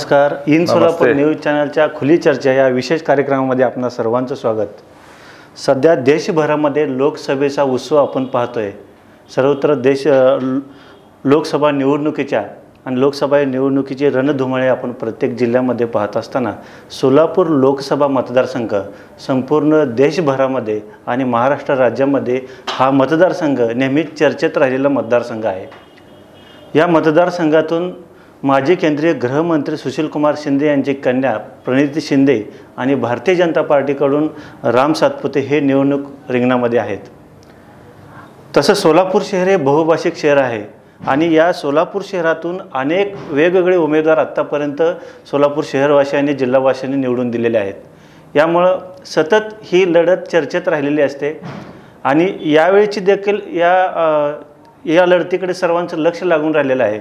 नमस्कार. In Solapur news चॅनलच्या खुली चर्चा या विशेष कार्यक्रमामध्ये आपणा सर्वांचं स्वागत. सध्या देशभरामध्ये लोकसभेचा उत्सव आपण पाहतोय. सर्वत्र लोकसभा निवडणुकीच्या आणि लोकसभा निवडणुकीचे रणधुमाळे आपण प्रत्येक जिल्ह्यामध्ये पाहत असताना सोलापूर लोकसभा मतदारसंघ संपूर्ण देशभरामध्ये आणि महाराष्ट्र राज्यामध्ये हा मतदारसंघ नेहमीच चर्चेत राहिलेला मतदारसंघ आहे. या मतदारसंघातून माजी केंद्रीय गृहमंत्री सुशीलकुमार शिंदे यांची कन्या प्रणिती शिंदे आणि भारतीय जनता पार्टीकडून राम सातपुते हे निवडणूक रिंगणामध्ये आहेत. तसं सोलापूर शहर हे बहुभाषिक शहर आहे आणि या सोलापूर शहरातून अनेक वेगवेगळे उमेदवार आत्तापर्यंत सोलापूर शहरवासियांनी जिल्हावासियांनी निवडून दिलेले आहेत. यामुळं सतत ही लढत चर्चेत राहिलेली असते आणि यावेळीची देखील या लढतीकडे सर्वांचं लक्ष लागून राहिलेलं आहे.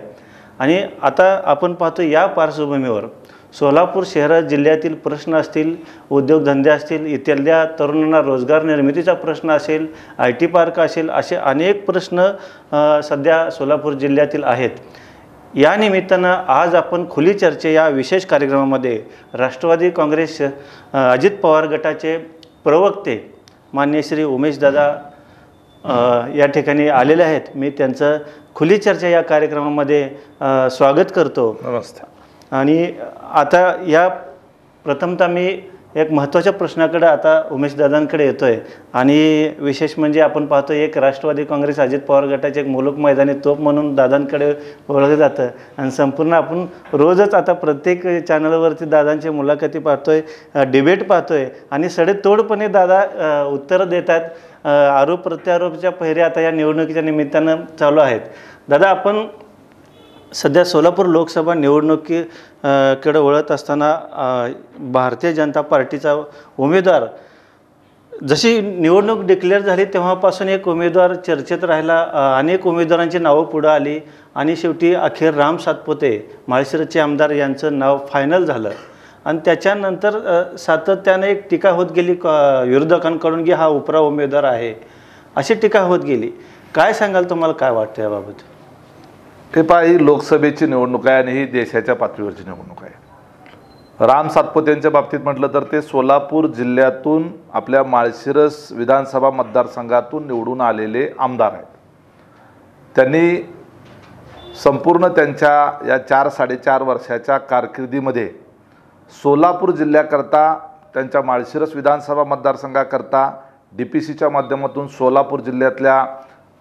आणि आता आपण पाहतो या पार्श्वभूमीवर सोलापूर शहरात जिल्ह्यातील प्रश्न असतील, उद्योगधंदे असतील, इथल्या तरुणांना रोजगार निर्मितीचा प्रश्न असेल, IT पार्क असेल, असे अनेक प्रश्न सध्या सोलापूर जिल्ह्यातील आहेत. या निमित्तानं आज आपण खुली चर्चा या विशेष कार्यक्रमामध्ये राष्ट्रवादी काँग्रेस अजित पवार गटाचे प्रवक्ते माननीय श्री उमेशदादा या ठिकाणी आलेले आहेत. मी त्यांचं खुली चर्चा या कार्यक्रमामध्ये स्वागत करतो. नमस्ते. आणि आता या प्रथमतः मी एक महत्त्वाच्या प्रश्नाकडे आता उमेशदादांकडे येतो आहे. आणि विशेष म्हणजे आपण पाहतो एक राष्ट्रवादी काँग्रेस अजित पवार गटाचे एक मुलुक मैदानी तोप म्हणून दादांकडे ओळखलं जातं आणि संपूर्ण आपण रोजच आता प्रत्येक चॅनलवरती दादांची मुलाखती पाहतोय, डिबेट पाहतोय आणि सडेतोडपणे दादा उत्तरं देतात. आरोप प्रत्यारोपच्या पहिरे आता या निवडणुकीच्या निमित्तानं चालू आहेत. दादा, आपण सध्या सोलापूर लोकसभा निवडणुकीकडे वळत असताना भारतीय जनता पार्टीचा उमेदवार जशी निवडणूक डिक्लेअर झाली तेव्हापासून एक उमेदवार चर्चेत राहिला. अनेक उमेदवारांची नावं पुढं आली आणि शेवटी अखेर राम सातपुते माळशिरसचे आमदार यांचं नाव फायनल झालं. आणि त्याच्यानंतर सातत्याने एक टीका होत गेली विरोधकांकडून की हा उपरा उमेदवार आहे, अशी टीका होत गेली. काय सांगाल, तुम्हाला काय वाटतं याबाबत? हे पहा, ही लोकसभेची निवडणूक आहे आणि ही देशाच्या पातळीवरची निवडणूक आहे. राम सातपुतेंच्या बाबतीत म्हटलं तर ते सोलापूर जिल्ह्यातून आपल्या माळशिरस विधानसभा मतदारसंघातून निवडून आलेले आमदार आहेत. त्यांनी संपूर्ण त्यांच्या या 4-4.5 वर्षाच्या कारकिर्दीमध्ये सोलापूर जिल्ह्याकरता, त्यांच्या माळशिरस विधानसभा मतदारसंघाकरता DPCच्या माध्यमातून सोलापूर जिल्ह्यातल्या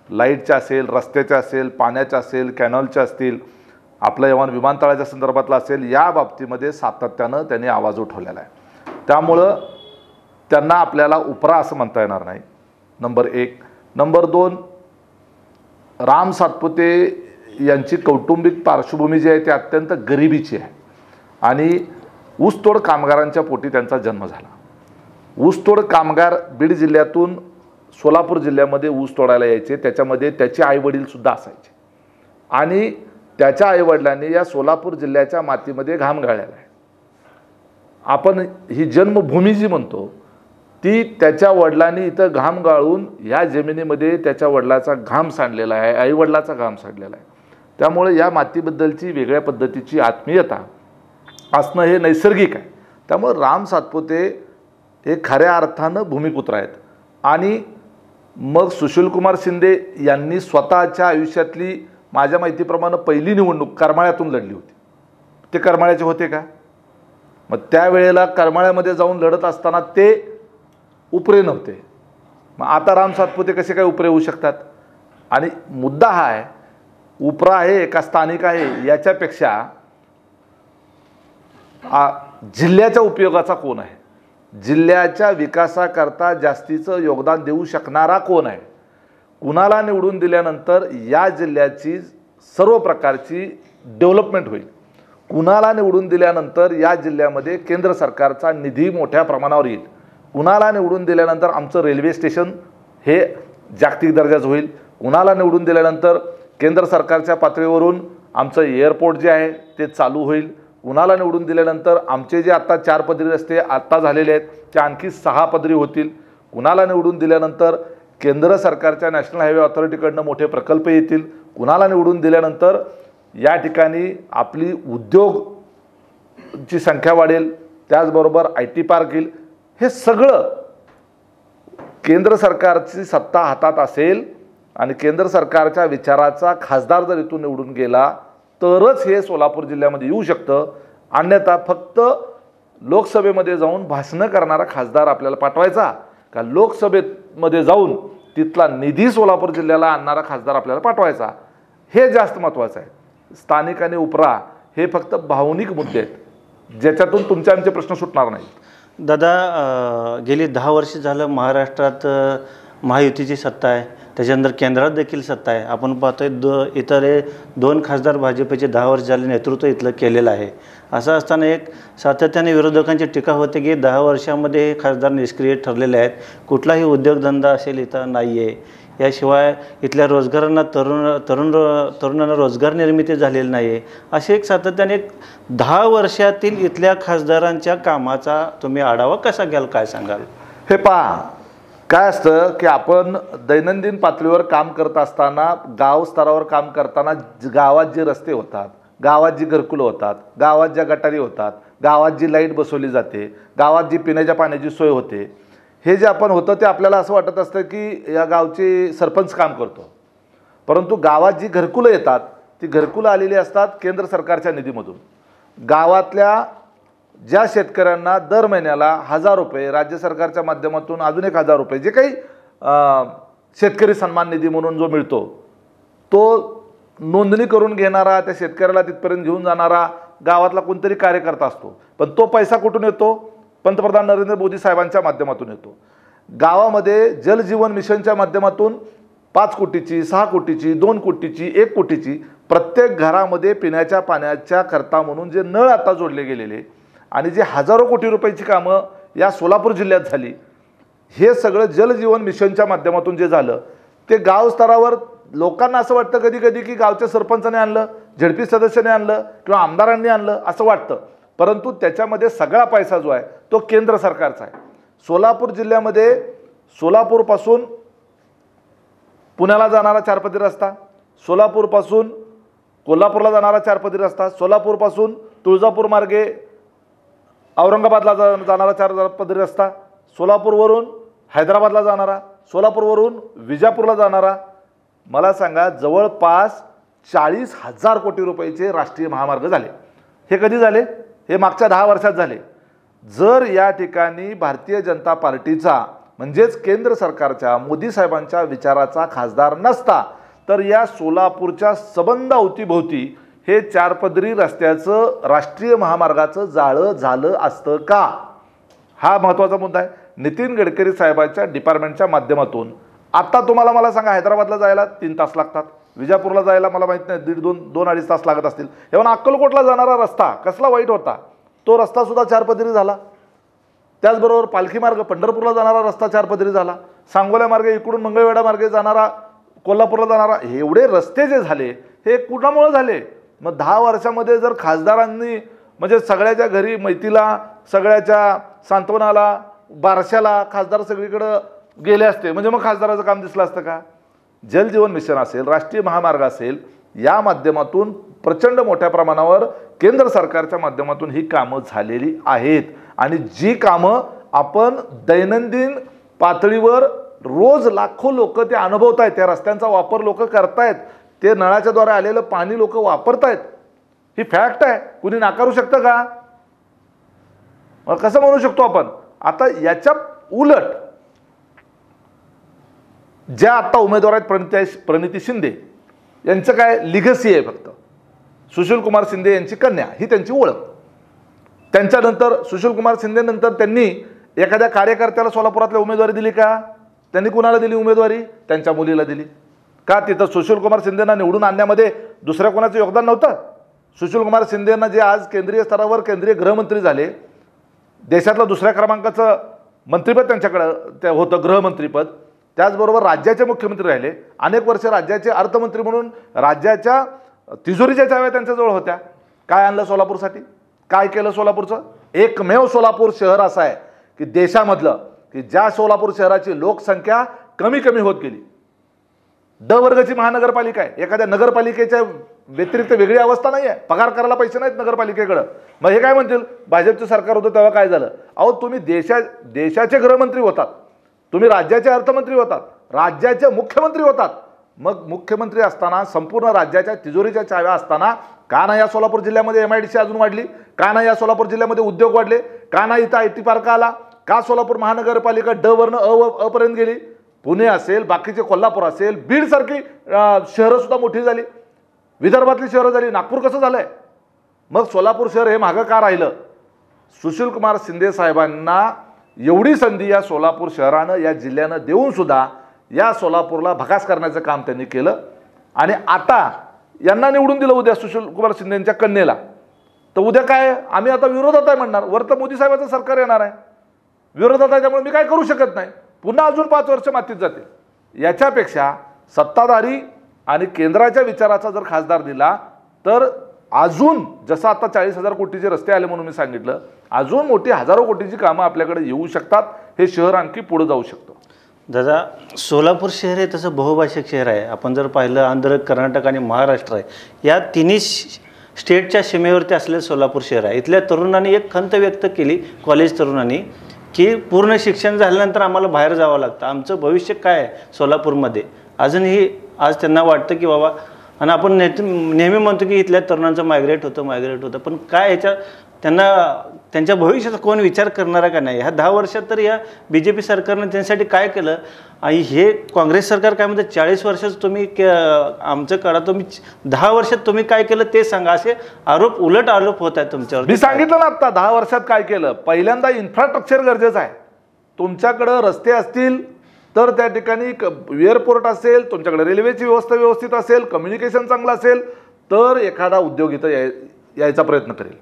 लाईटच्या असेल, रस्त्याच्या असेल, पाण्याच्या असेल, कॅनलच्या असतील, आपलं यवन विमानतळाच्या संदर्भातलं असेल, या बाबतीमध्ये सातत्यानं त्यांनी आवाज उठवलेला आहे. त्यामुळं त्यांना आपल्याला उपरा असं म्हणता येणार नाही, नंबर 1. नंबर 2, राम सातपुते यांची कौटुंबिक पार्श्वभूमी जी आहे ती अत्यंत गरिबीची आहे आणि ऊसतोड कामगारांच्या पोटी त्यांचा जन्म झाला. ऊसतोड कामगार बीड जिल्ह्यातून सोलापूर जिल्ह्यामध्ये ऊस तोडायला यायचे. त्याच्यामध्ये त्याचे आईवडीलसुद्धा असायचे आणि त्याच्या आईवडिलांनी या सोलापूर जिल्ह्याच्या मातीमध्ये घाम गाळलेला आहे. आपण ही जन्मभूमी जी म्हणतो ती त्याच्या वडिलांनी इथं घाम गाळून ह्या जमिनीमध्ये त्याच्या वडिलाचा घाम सांडलेला आहे, आईवडिलाचा घाम सांडलेला आहे. त्यामुळे या मातीबद्दलची वेगळ्या पद्धतीची आत्मीयता असणं हे नैसर्गिक आहे. त्यामुळे राम सातपुते हे खऱ्या अर्थानं भूमिपुत्र आहेत. आणि मग सुशीलकुमार शिंदे यांनी स्वतःच्या आयुष्यातली माझ्या माहितीप्रमाणे पहिली निवडणूक करमाळ्यातून लढली होती. ते करमाळ्याचे होते का? मग त्यावेळेला करमाळ्यामध्ये जाऊन लढत असताना ते उपरे नव्हते. मग आता राम सातपुते कसे काय उपरे होऊ शकतात? आणि मुद्दा हा आहे, उपरा आहे का स्थानिक आहे याच्यापेक्षा जिल्ह्याच्या उपयोगाचा कोण आहे, जिल्ह्याच्या विकासाकरता जास्तीचं योगदान देऊ शकणारा कोण आहे, कुणाला निवडून दिल्यानंतर या जिल्ह्याची सर्व प्रकारची डेव्हलपमेंट होईल, कुणाला निवडून दिल्यानंतर या जिल्ह्यामध्ये केंद्र सरकारचा निधी मोठ्या प्रमाणावर येईल, कुणाला निवडून दिल्यानंतर आमचं रेल्वे स्टेशन हे जागतिक दर्जाचं होईल, कुणाला निवडून दिल्यानंतर केंद्र सरकारच्या पातळीवरून आमचं एअरपोर्ट जे आहे ते चालू होईल, कुणाला निवडून दिल्यानंतर आमचे जे आत्ता 4 पदरी रस्ते आत्ता झालेले आहेत ते आणखी 6 पदरी होतील, कुणाला निवडून दिल्यानंतर केंद्र सरकारच्या नॅशनल हायवे ऑथॉरिटीकडनं मोठे प्रकल्प येतील, कुणाला निवडून दिल्यानंतर या ठिकाणी आपली उद्योग ची संख्या वाढेल, त्याचबरोबर IT पार्क येईल. हे सगळं केंद्र सरकारची सत्ता हातात असेल आणि केंद्र सरकारच्या विचाराचा खासदार जर इथून निवडून गेला तरच हे सोलापूर जिल्ह्यामध्ये येऊ शकतं. अन्यथा फक्त लोकसभेमध्ये जाऊन भाषणं करणारा खासदार आपल्याला पाठवायचा का लोकसभेमध्ये जाऊन तिथला निधी सोलापूर जिल्ह्याला आणणारा खासदार आपल्याला पाठवायचा, हे जास्त महत्त्वाचं आहे. स्थानिक आणि उपरा हे फक्त भावनिक मुद्दे आहेत ज्याच्यातून तुमचे आमचे प्रश्न सुटणार नाहीत. दादा, गेली 10 वर्ष झालं महाराष्ट्रात महायुतीची सत्ता आहे, त्याच्यानंतर केंद्रात देखील सत्ता आहे. आपण पाहतोय इतर 2 खासदार भाजपचे 10 वर्ष झाले नेतृत्व इथलं केलेलं आहे. असं असताना एक सातत्याने विरोधकांची टीका होते की 10 वर्षामध्ये हे खासदार निष्क्रिय ठरलेले आहेत, कुठलाही उद्योगधंदा असेल इथं नाही आहे, याशिवाय इथल्या रोजगारांना तरुणांना रोजगार निर्मिती झालेली नाही आहे. असे एक सातत्याने 10 वर्षातील इथल्या खासदारांच्या कामाचा तुम्ही आढावा कसा घ्याल, काय सांगाल? हे पहा, काय असतं की आपण दैनंदिन पातळीवर काम करत असताना, गाव स्तरावर काम करताना गावात जे रस्ते होतात, गावात जी घरकुलं होतात, गावात ज्या गटारी होतात, गावात जी लाईट बसवली जाते, गावात जी पिण्याच्या पाण्याची सोय होते, हे जे आपण होतं ते आपल्याला असं वाटत असतं की या गावचे सरपंच काम करतो. परंतु गावात जी घरकुलं येतात ती घरकुलं आलेली असतात केंद्र सरकारच्या निधीमधून. गावातल्या ज्या शेतकऱ्यांना दर महिन्याला 1000 रुपये राज्य सरकारच्या माध्यमातून अजून 1000 रुपये जे काही शेतकरी सन्मान निधी म्हणून जो मिळतो, तो नोंदणी करून घेणारा, त्या शेतकऱ्याला तिथपर्यंत घेऊन जाणारा गावातला कोणतरी कार्यकर्ता असतो. पण तो पैसा कुठून येतो? पंतप्रधान नरेंद्र मोदी साहेबांच्या माध्यमातून येतो. गावामध्ये जल जीवन मिशनच्या माध्यमातून 5 कोटीची, 6 कोटीची, 2 कोटीची, 1 कोटीची प्रत्येक घरामध्ये पिण्याच्या पाण्याच्या करता म्हणून जे नळ आता जोडले गेलेले आणि जे हजारो कोटी रुपयाची कामं या सोलापूर जिल्ह्यात झाली, हे सगळं जल जीवन मिशनच्या माध्यमातून जे झालं ते गाव स्तरावर लोकांना असं वाटतं कधी कधी की गावच्या सरपंचाने आणलं, झडपी सदस्याने आणलं किंवा आमदारांनी आणलं असं वाटतं. परंतु त्याच्यामध्ये सगळा पैसा जो आहे तो केंद्र सरकारचा आहे. सोलापूर जिल्ह्यामध्ये सोलापूरपासून पुण्याला जाणारा 4पदरी रस्ता, सोलापूरपासून कोल्हापूरला जाणारा 4पदरी रस्ता, सोलापूरपासून तुळजापूर मार्गे औरंगाबादला जाणारा 4पदरी रस्ता, सोलापूरवरून हैदराबादला जाणारा, सोलापूरवरून विजापूरला जाणारा, मला सांगा जवळपास 40,000 कोटी रुपयाचे राष्ट्रीय महामार्ग झाले. हे कधी झाले? हे मागच्या 10 वर्षात झाले. जर या ठिकाणी भारतीय जनता पार्टीचा म्हणजेच केंद्र सरकारच्या मोदी साहेबांच्या विचाराचा खासदार नसता तर या सोलापूरच्या सबंध अवतीभोवती हे 4पदरी रस्त्याचं राष्ट्रीय महामार्गाचं जाळं झालं असतं का? हा महत्त्वाचा मुद्दा आहे. नितीन गडकरी साहेबांच्या डिपार्टमेंटच्या माध्यमातून आता तुम्हाला मला सांगा हैदराबादला जायला 3 तास लागतात, विजापूरला जायला मला माहीत नाही 2-2.5 तास लागत असतील. एवढा अक्कलकोटला जाणारा रस्ता कसला वाईट होता, तो रस्तासुद्धा 4पदरी झाला. त्याचबरोबर पालखी मार्ग पंढरपूरला जाणारा रस्ता 4पदरी झाला. सांगोला मार्गे इकडून मंगळवेढा मार्गे जाणारा कोल्हापूरला जाणारा, एवढे रस्ते जे झाले हे कुणामुळे झाले? मग 10 वर्षामध्ये जर खासदारांनी म्हणजे सगळ्याच्या घरी मैतीला, सगळ्याच्या सांत्वनाला, बारशाला खासदार सगळीकडे गेले असते म्हणजे मग खासदाराचं काम दिसलं असतं का? जल जीवन मिशन असेल, राष्ट्रीय महामार्ग असेल, या माध्यमातून प्रचंड मोठ्या प्रमाणावर केंद्र सरकारच्या माध्यमातून ही कामं झालेली आहेत. आणि जी कामं आपण दैनंदिन पातळीवर रोज लाखो लोक ते अनुभवत आहेत, त्या रस्त्यांचा वापर लोक करतायत, ते नळाच्या द्वारे आलेलं पाणी लोक वापरतायत, ही फॅक्ट आहे. कुणी नाकारू शकतं का? कसं म्हणू शकतो आपण? आता याच्या उलट ज्या आता उमेदवार आहेत प्रणिती शिंदे यांचं काय लिगसी आहे, फक्त सुशील कुमार शिंदे यांची कन्या ही त्यांची ओळख. त्यांच्यानंतर सुशील कुमार शिंदे नंतर त्यांनी एखाद्या कार्यकर्त्याला सोलापुरातल्या उमेदवारी दिली का? त्यांनी कुणाला दिली उमेदवारी? त्यांच्या मुलीला दिली का? तिथं सुशील कुमार शिंदेंना निवडून आणण्यामध्ये दुसऱ्या कोणाचं योगदान नव्हतं? सुशील कुमार शिंदेंना जे आज केंद्रीय स्तरावर केंद्रीय गृहमंत्री झाले, देशातलं 2ऱ्या क्रमांकाचं मंत्रिपद त्यांच्याकडं ते होतं, गृहमंत्रीपद. त्याचबरोबर राज्याचे मुख्यमंत्री राहिले, अनेक वर्ष राज्याचे अर्थमंत्री म्हणून राज्याच्या तिजोरीच्या चाव्या त्यांच्याजवळ होत्या. काय आणलं सोलापूरसाठी? काय केलं सोलापूरचं? एकमेव सोलापूर शहर असं आहे की देशामधलं की ज्या सोलापूर शहराची लोकसंख्या कमी कमी होत गेली. ड वर्गाची महानगरपालिका आहे. एखाद्या नगरपालिकेच्या व्यतिरिक्त वेगळी अवस्था नाही आहे. पगार करायला पैसे नाहीत नगरपालिकेकडं. मग हे काय म्हणतील, भाजपचं सरकार होतं तेव्हा काय झालं? अहो, तुम्ही देशाचे गृहमंत्री होतात, तुम्ही राज्याचे अर्थमंत्री होतात, राज्याचे मुख्यमंत्री होतात. मग मुख्यमंत्री असताना संपूर्ण राज्याच्या तिजोरीच्या चाव्या असताना का नाही या सोलापूर जिल्ह्यामध्ये MIDC अजून वाढली? का नाही या सोलापूर जिल्ह्यामध्ये उद्योग वाढले? का नाही इथं IT पार्क आला? का सोलापूर महानगरपालिका ड वरनं अ पर्यंत गेली? पुणे असेल, बाकीचे कोल्हापूर असेल, बीड सारखी शहरं सुद्धा मोठी झाली, विदर्भातली शहरं झाली. नागपूर कसं झालंय? मग सोलापूर शहर हे मागं का राहिलं? सुशीलकुमार शिंदे साहेबांना एवढी संधी या सोलापूर शहरानं, या जिल्ह्यानं देऊन सुद्धा या सोलापूरला भकास करण्याचं काम त्यांनी केलं. आणि आता यांना निवडून दिलं उद्या सुशीलकुमार शिंदेच्या कन्येला, तर उद्या काय, आम्ही आता विरोधात आहे म्हणणार. वर तर मोदी साहेबांचं सरकार येणार आहे, विरोधात आहे, त्यामुळे मी काय करू शकत नाही. पुन्हा अजून 5 वर्ष मातीत जाते. याच्यापेक्षा सत्ताधारी आणि केंद्राच्या विचाराचा जर खासदार दिला तर अजून, जसं आता 40,000 कोटीचे रस्ते आले म्हणून मी सांगितलं, अजून मोठी हजारो कोटीची कामं आपल्याकडे येऊ शकतात. हे शहर आणखी पुढे जाऊ शकतं. दादा, सोलापूर शहर हे तसं बहुभाषिक शहर आहे. आपण जर पाहिलं, आंध्र, कर्नाटक आणि महाराष्ट्र आहे, या तिन्ही स्टेटच्या सीमेवरती असलेलं सोलापूर शहर आहे. इथल्या तरुणांनी एक खंत व्यक्त केली, कॉलेज तरुणांनी, की पूर्ण शिक्षण झाल्यानंतर आम्हाला बाहेर जावं लागतं, आमचं भविष्य काय आहे सोलापूरमध्ये. अजूनही आज त्यांना वाटतं की बाबा, आणि आपण नेहमी म्हणतो की इथल्या तरुणांचं मायग्रेट होतं, पण काय ह्याच्या त्यांच्या भविष्याचा कोण विचार करणारा का नाही? ह्या 10 वर्षात तर या BJP सरकारनं त्यांच्यासाठी काय केलं? आणि हे काँग्रेस सरकार काय म्हणतं, 40 वर्षात तुम्ही आमचं काळा, तुम्ही 10 वर्षात तुम्ही काय केलं ते सांगा, असे उलट आरोप होत आहेत तुमच्यावर. मी सांगितलं ना आता 10 वर्षात काय केलं. पहिल्यांदा इन्फ्रास्ट्रक्चर गरजेचं आहे. तुमच्याकडं रस्ते असतील तर त्या ठिकाणी एअरपोर्ट असेल, तुमच्याकडे रेल्वेची व्यवस्था व्यवस्थित असेल, कम्युनिकेशन चांगलं असेल, तर एखादा उद्योग इथं यायचा प्रयत्न करेल.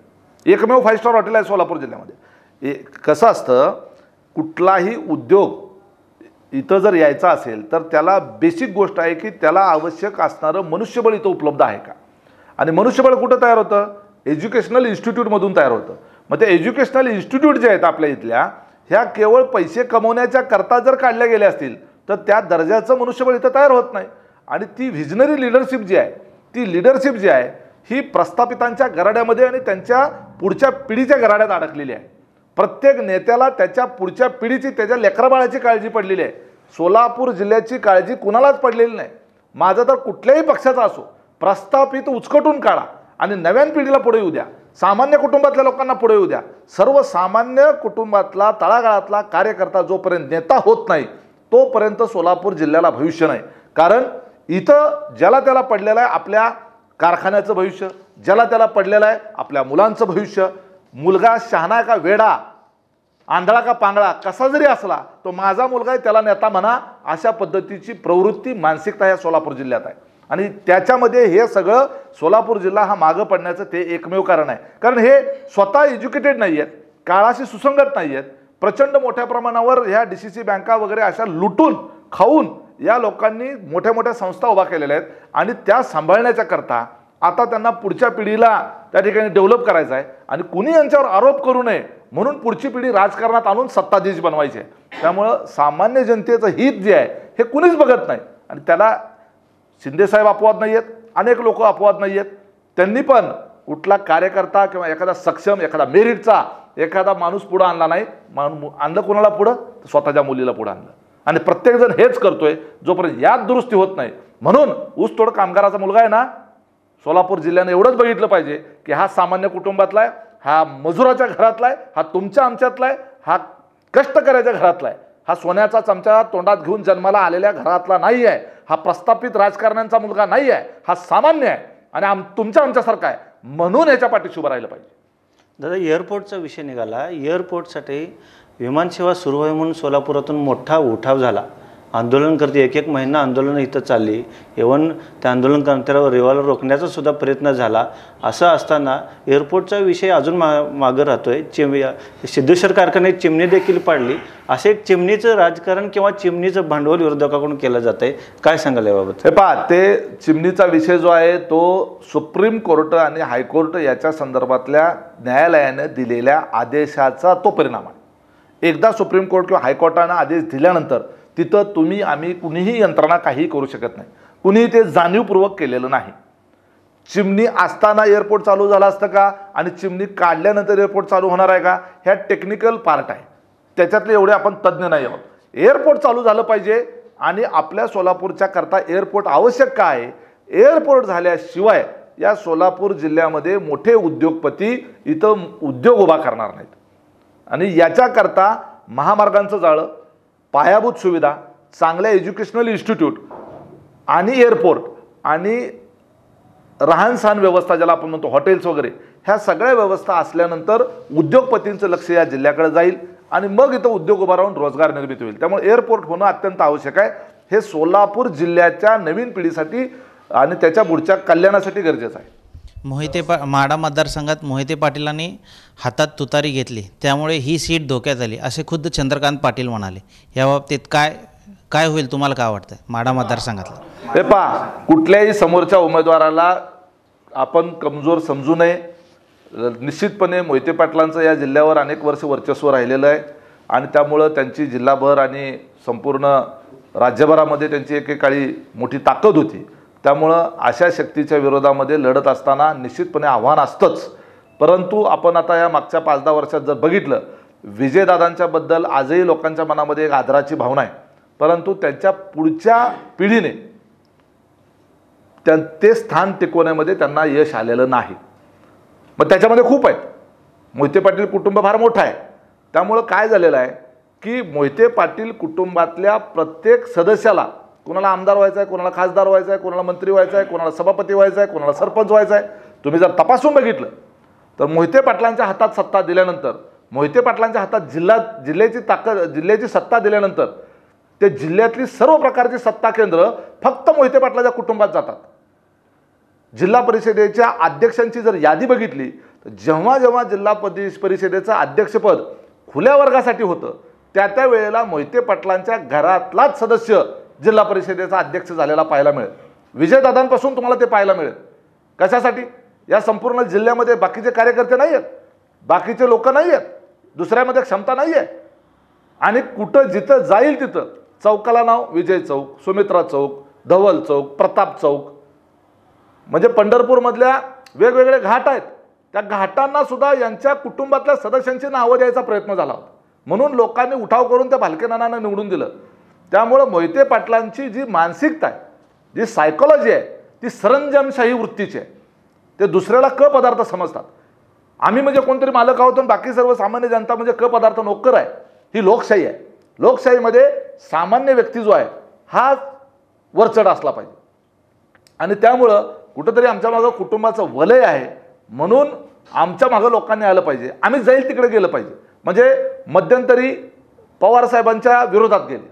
एकमेव 5 स्टार हॉटेल आहे सोलापूर जिल्ह्यामध्ये. कसं असतं, कुठलाही उद्योग इथं जर यायचा असेल तर त्याला बेसिक गोष्ट आहे की त्याला आवश्यक असणारं मनुष्यबळ इथं उपलब्ध आहे का. आणि मनुष्यबळ कुठं तयार होतं? एज्युकेशनल इन्स्टिट्यूटमधून तयार होतं. मग ते एज्युकेशनल इन्स्टिट्यूट जे आहेत आपल्या इथल्या, ह्या केवळ पैसे कमवण्याच्या करता जर काढल्या गेल्या असतील तर त्या दर्जाचं मनुष्यबळ इथं तयार होत नाही. आणि ती व्हिजनरी लिडरशिप जी आहे, ती लिडरशिप जी आहे ही प्रस्थापितांच्या गराड्यामध्ये आणि त्यांच्या पुढच्या पिढीच्या गराड्यात अडकलेली आहे. प्रत्येक नेत्याला त्याच्या पुढच्या पिढीची, त्याच्या लेकराबाळाची काळजी पडलेली आहे. सोलापूर जिल्ह्याची काळजी कुणालाच पडलेली नाही. माझं तर कुठल्याही पक्षाचा असो, प्रस्थापित उचकटून काढा आणि नव्यान पिढीला पुढे येऊ द्या. सामान्य कुटुंबातल्या लोकांना पुढे येऊ द्या. सर्वसामान्य कुटुंबातला, तळागाळातला कार्यकर्ता जोपर्यंत नेता होत नाही तोपर्यंत सोलापूर जिल्ह्याला भविष्य नाही. कारण इथं ज्याला त्याला पडलेलं आहे आपल्या कारखान्याचं भविष्य, ज्याला त्याला पडलेलं आहे आपल्या मुलांचं भविष्य. मुलगा शहाणा का वेडा, आंधळा का पांगळा कसा जरी असला तो माझा मुलगा आहे, त्याला नेता म्हणा, अशा पद्धतीची प्रवृत्ती, मानसिकता या सोलापूर जिल्ह्यात आहे. आणि त्याच्यामध्ये हे सगळं सोलापूर जिल्हा हा मागं पडण्याचं ते एकमेव कारण आहे. कारण हे स्वतः एज्युकेटेड नाही आहेत, काळाशी सुसंगत नाही आहेत. प्रचंड मोठ्या प्रमाणावर ह्या DCC बँका वगैरे अशा लुटून खाऊन या लोकांनी मोठ्या मोठ्या संस्था उभा केलेल्या आहेत. आणि त्या सांभाळण्याच्या करता आता त्यांना पुढच्या पिढीला त्या ठिकाणी डेव्हलप करायचं आहे. आणि कुणी यांच्यावर आरोप करू नये म्हणून पुढची पिढी राजकारणात आणून सत्ताधीश बनवायची आहे. त्यामुळं सामान्य जनतेचं हित जे आहे हे कुणीच बघत नाही. आणि त्याला शिंदेसाहेब अपवाद नाही आहेत, अनेक लोक अपवाद नाही आहेत. त्यांनी पण कुठला कार्यकर्ता किंवा एखादा सक्षम, एखादा मेरिटचा एखादा माणूस पुढं आणला नाही. आणलं कोणाला पुढं? स्वतःच्या मुलीला पुढं आणलं. आणि प्रत्येकजण हेच करतोय जोपर्यंत यात दुरुस्ती होत नाही. म्हणून ऊसतोड कामगाराचा मुलगा आहे ना, सोलापूर जिल्ह्यानं एवढंच बघितलं पाहिजे की हा सामान्य कुटुंबातला आहे, हा मजुराच्या घरातला आहे, हा तुमच्या आमच्यातला आहे, हा कष्टकऱ्याच्या घरातला आहे, हा सोन्याचा चमचा तोंडात घेऊन जन्माला आलेल्या घरातला नाही आहे, हा प्रस्थापित राजकारण्यांचा मुलगा नाही आहे, हा सामान्य आहे आणि तुमच्या आमच्यासारखा आहे. म्हणून याच्या पाठीशी उभं राहिलं पाहिजे. दादा, एअरपोर्टचा विषय निघाला. एअरपोर्टसाठी विमानसेवा सुरू व्हावी म्हणून सोलापुरातून मोठा उठाव झाला. आंदोलन करते, 1 महिना आंदोलन इथं चालली. इव्हन त्या आंदोलनकर्त्यावर रिव्हॉल्वर रोखण्याचा सुद्धा प्रयत्न झाला. असं असताना एअरपोर्टचा विषय अजून मागं राहतोय. सिद्धेश्वर कारखान्यात चिमणी देखील पाडली. असे एक चिमणीचं राजकारण किंवा चिमणीचं भांडवल विरोधकाकडून केलं जात आहे. काय सांगाल याबाबत? हे पहा, ते चिमणीचा विषय जो आहे तो सुप्रीम कोर्ट आणि हायकोर्ट याच्या संदर्भातल्या न्यायालयाने दिलेल्या आदेशाचा तो परिणाम आहे. एकदा सुप्रीम कोर्ट किंवा हायकोर्टानं आदेश दिल्यानंतर तिथं तुम्ही आम्ही कुणीही यंत्रणा काही करू शकत नाही. कुणीही ते जाणीवपूर्वक केलेलं नाही. चिमणी असताना एअरपोर्ट चालू झाला असतं का आणि चिमणी काढल्यानंतर एअरपोर्ट चालू होणार आहे का? ह्या टेक्निकल पार्ट आहे, त्याच्यातले एवढे आपण तज्ज्ञ नाही आहोत. एअरपोर्ट चालू झालं पाहिजे आणि आपल्या सोलापूरच्या करता एअरपोर्ट आवश्यक का आहे? एअरपोर्ट झाल्याशिवाय या सोलापूर जिल्ह्यामध्ये मोठे उद्योगपती इथं उद्योग उभा करणार नाहीत. आणि याच्याकरता महामार्गांचं जाळं, पायाभूत सुविधा, चांगल्या एज्युकेशनल इन्स्टिट्यूट आणि एअरपोर्ट आणि राहणसहान व्यवस्था ज्याला आपण म्हणतो हॉटेल्स वगैरे, ह्या सगळ्या व्यवस्था असल्यानंतर उद्योगपतींचं लक्ष या जिल्ह्याकडे जाईल आणि मग इथं उद्योग उभा राहून रोजगार निर्मिती होईल. त्यामुळे एअरपोर्ट होणं अत्यंत आवश्यक आहे. हे सोलापूर जिल्ह्याच्या नवीन पिढीसाठी आणि त्याच्या पुढच्या कल्याणासाठी गरजेचं आहे. माढा मतदारसंघात मोहिते पाटीलांनी हातात तुतारी घेतली, त्यामुळे ही सीट धोक्यात आली असे खुद्द चंद्रकांत पाटील म्हणाले. याबाबतीत काय होईल तुम्हाला काय वाटतं माढा मतदारसंघातलं? हे पहा, कुठल्याही समोरच्या उमेदवाराला आपण कमजोर समजू नये. निश्चितपणे मोहिते पाटलांचं या जिल्ह्यावर अनेक वर्ष वर्चस्व राहिलेलं आहे आणि त्यामुळं त्यांची जिल्हाभर आणि संपूर्ण राज्यभरामध्ये त्यांची एकेकाळी मोठी ताकद होती. त्यामुळं अशा शक्तीच्या विरोधामध्ये लढत असताना निश्चितपणे आव्हान असतंच. परंतु आपण आता या मागच्या 5-10 वर्षात जर बघितलं, विजयदादांच्याबद्दल आजही लोकांच्या मनामध्ये एक आदराची भावना आहे, परंतु त्यांच्या पुढच्या पिढीने ते स्थान टिकवण्यामध्ये त्यांना यश आलेलं नाही. मग त्याच्यामध्ये खूप आहेत. मोहिते पाटील कुटुंब फार मोठं आहे. त्यामुळं काय झालेलं आहे की मोहिते पाटील कुटुंबातल्या प्रत्येक सदस्याला, कोणाला आमदार व्हायचं आहे, कोणाला खासदार व्हायचं आहे, कोणाला मंत्री व्हायचं आहे, कोणाला सभापती व्हायचं आहे, कोणाला सरपंच व्हायचं आहे. तुम्ही जर तपासून बघितलं तर मोहिते पाटलांच्या हातात सत्ता दिल्यानंतर, मोहिते पाटलांच्या हातात जिल्ह्याची सत्ता दिल्यानंतर ते जिल्ह्यातली सर्व प्रकारची सत्ता केंद्र फक्त मोहिते पाटलाच्या कुटुंबात जातात. जिल्हा परिषदेच्या अध्यक्षांची जर यादी बघितली तर जेव्हा जिल्हा परिषदेचं अध्यक्षपद खुल्या वर्गासाठी होतं, त्या वेळेला मोहिते पाटलांच्या घरातलाच सदस्य जिल्हा परिषदेचा अध्यक्ष झालेला पाहायला मिळेल. विजयदादांपासून तुम्हाला ते पाहायला मिळेल. कशासाठी? या संपूर्ण जिल्ह्यामध्ये बाकीचे कार्यकर्ते नाही आहेत, बाकीचे लोक नाही आहेत, दुसऱ्यामध्ये क्षमता नाही आहे. आणि कुठं जिथं जाईल तिथं चौकाला नाव विजय चौक, सुमित्रा चौक, धवल चौक, प्रताप चौक, म्हणजे पंढरपूरमधल्या वेगवेगळे घाट आहेत, त्या घाटांना सुद्धा यांच्या कुटुंबातल्या सदस्यांची नावं द्यायचा प्रयत्न झाला होता. म्हणून लोकांनी उठाव करून त्या भालकेनानांना निवडून दिलं. त्यामुळं मोहिते पाटलांची जी मानसिकता आहे, जी सायकोलॉजी आहे, ती सरंजामशाही वृत्तीची आहे. ते दुसऱ्याला क पदार्थ समजतात. आम्ही म्हणजे कोणतरी मालक आहोत आणि बाकी सर्वसामान्य जनता म्हणजे क पदार्थ नोकर आहे. ही लोकशाही आहे. लोकशाहीमध्ये सामान्य व्यक्ती जो आहे हा वरचढ असला पाहिजे. आणि त्यामुळं कुठंतरी आमच्या मागं कुटुंबाचं वलय आहे, म्हणून आमच्या मागं लोकांनी आलं पाहिजे. आम्ही जाईल तिकडे गेलं पाहिजे. म्हणजे मध्यंतरी पवारसाहेबांच्या विरोधात गेले,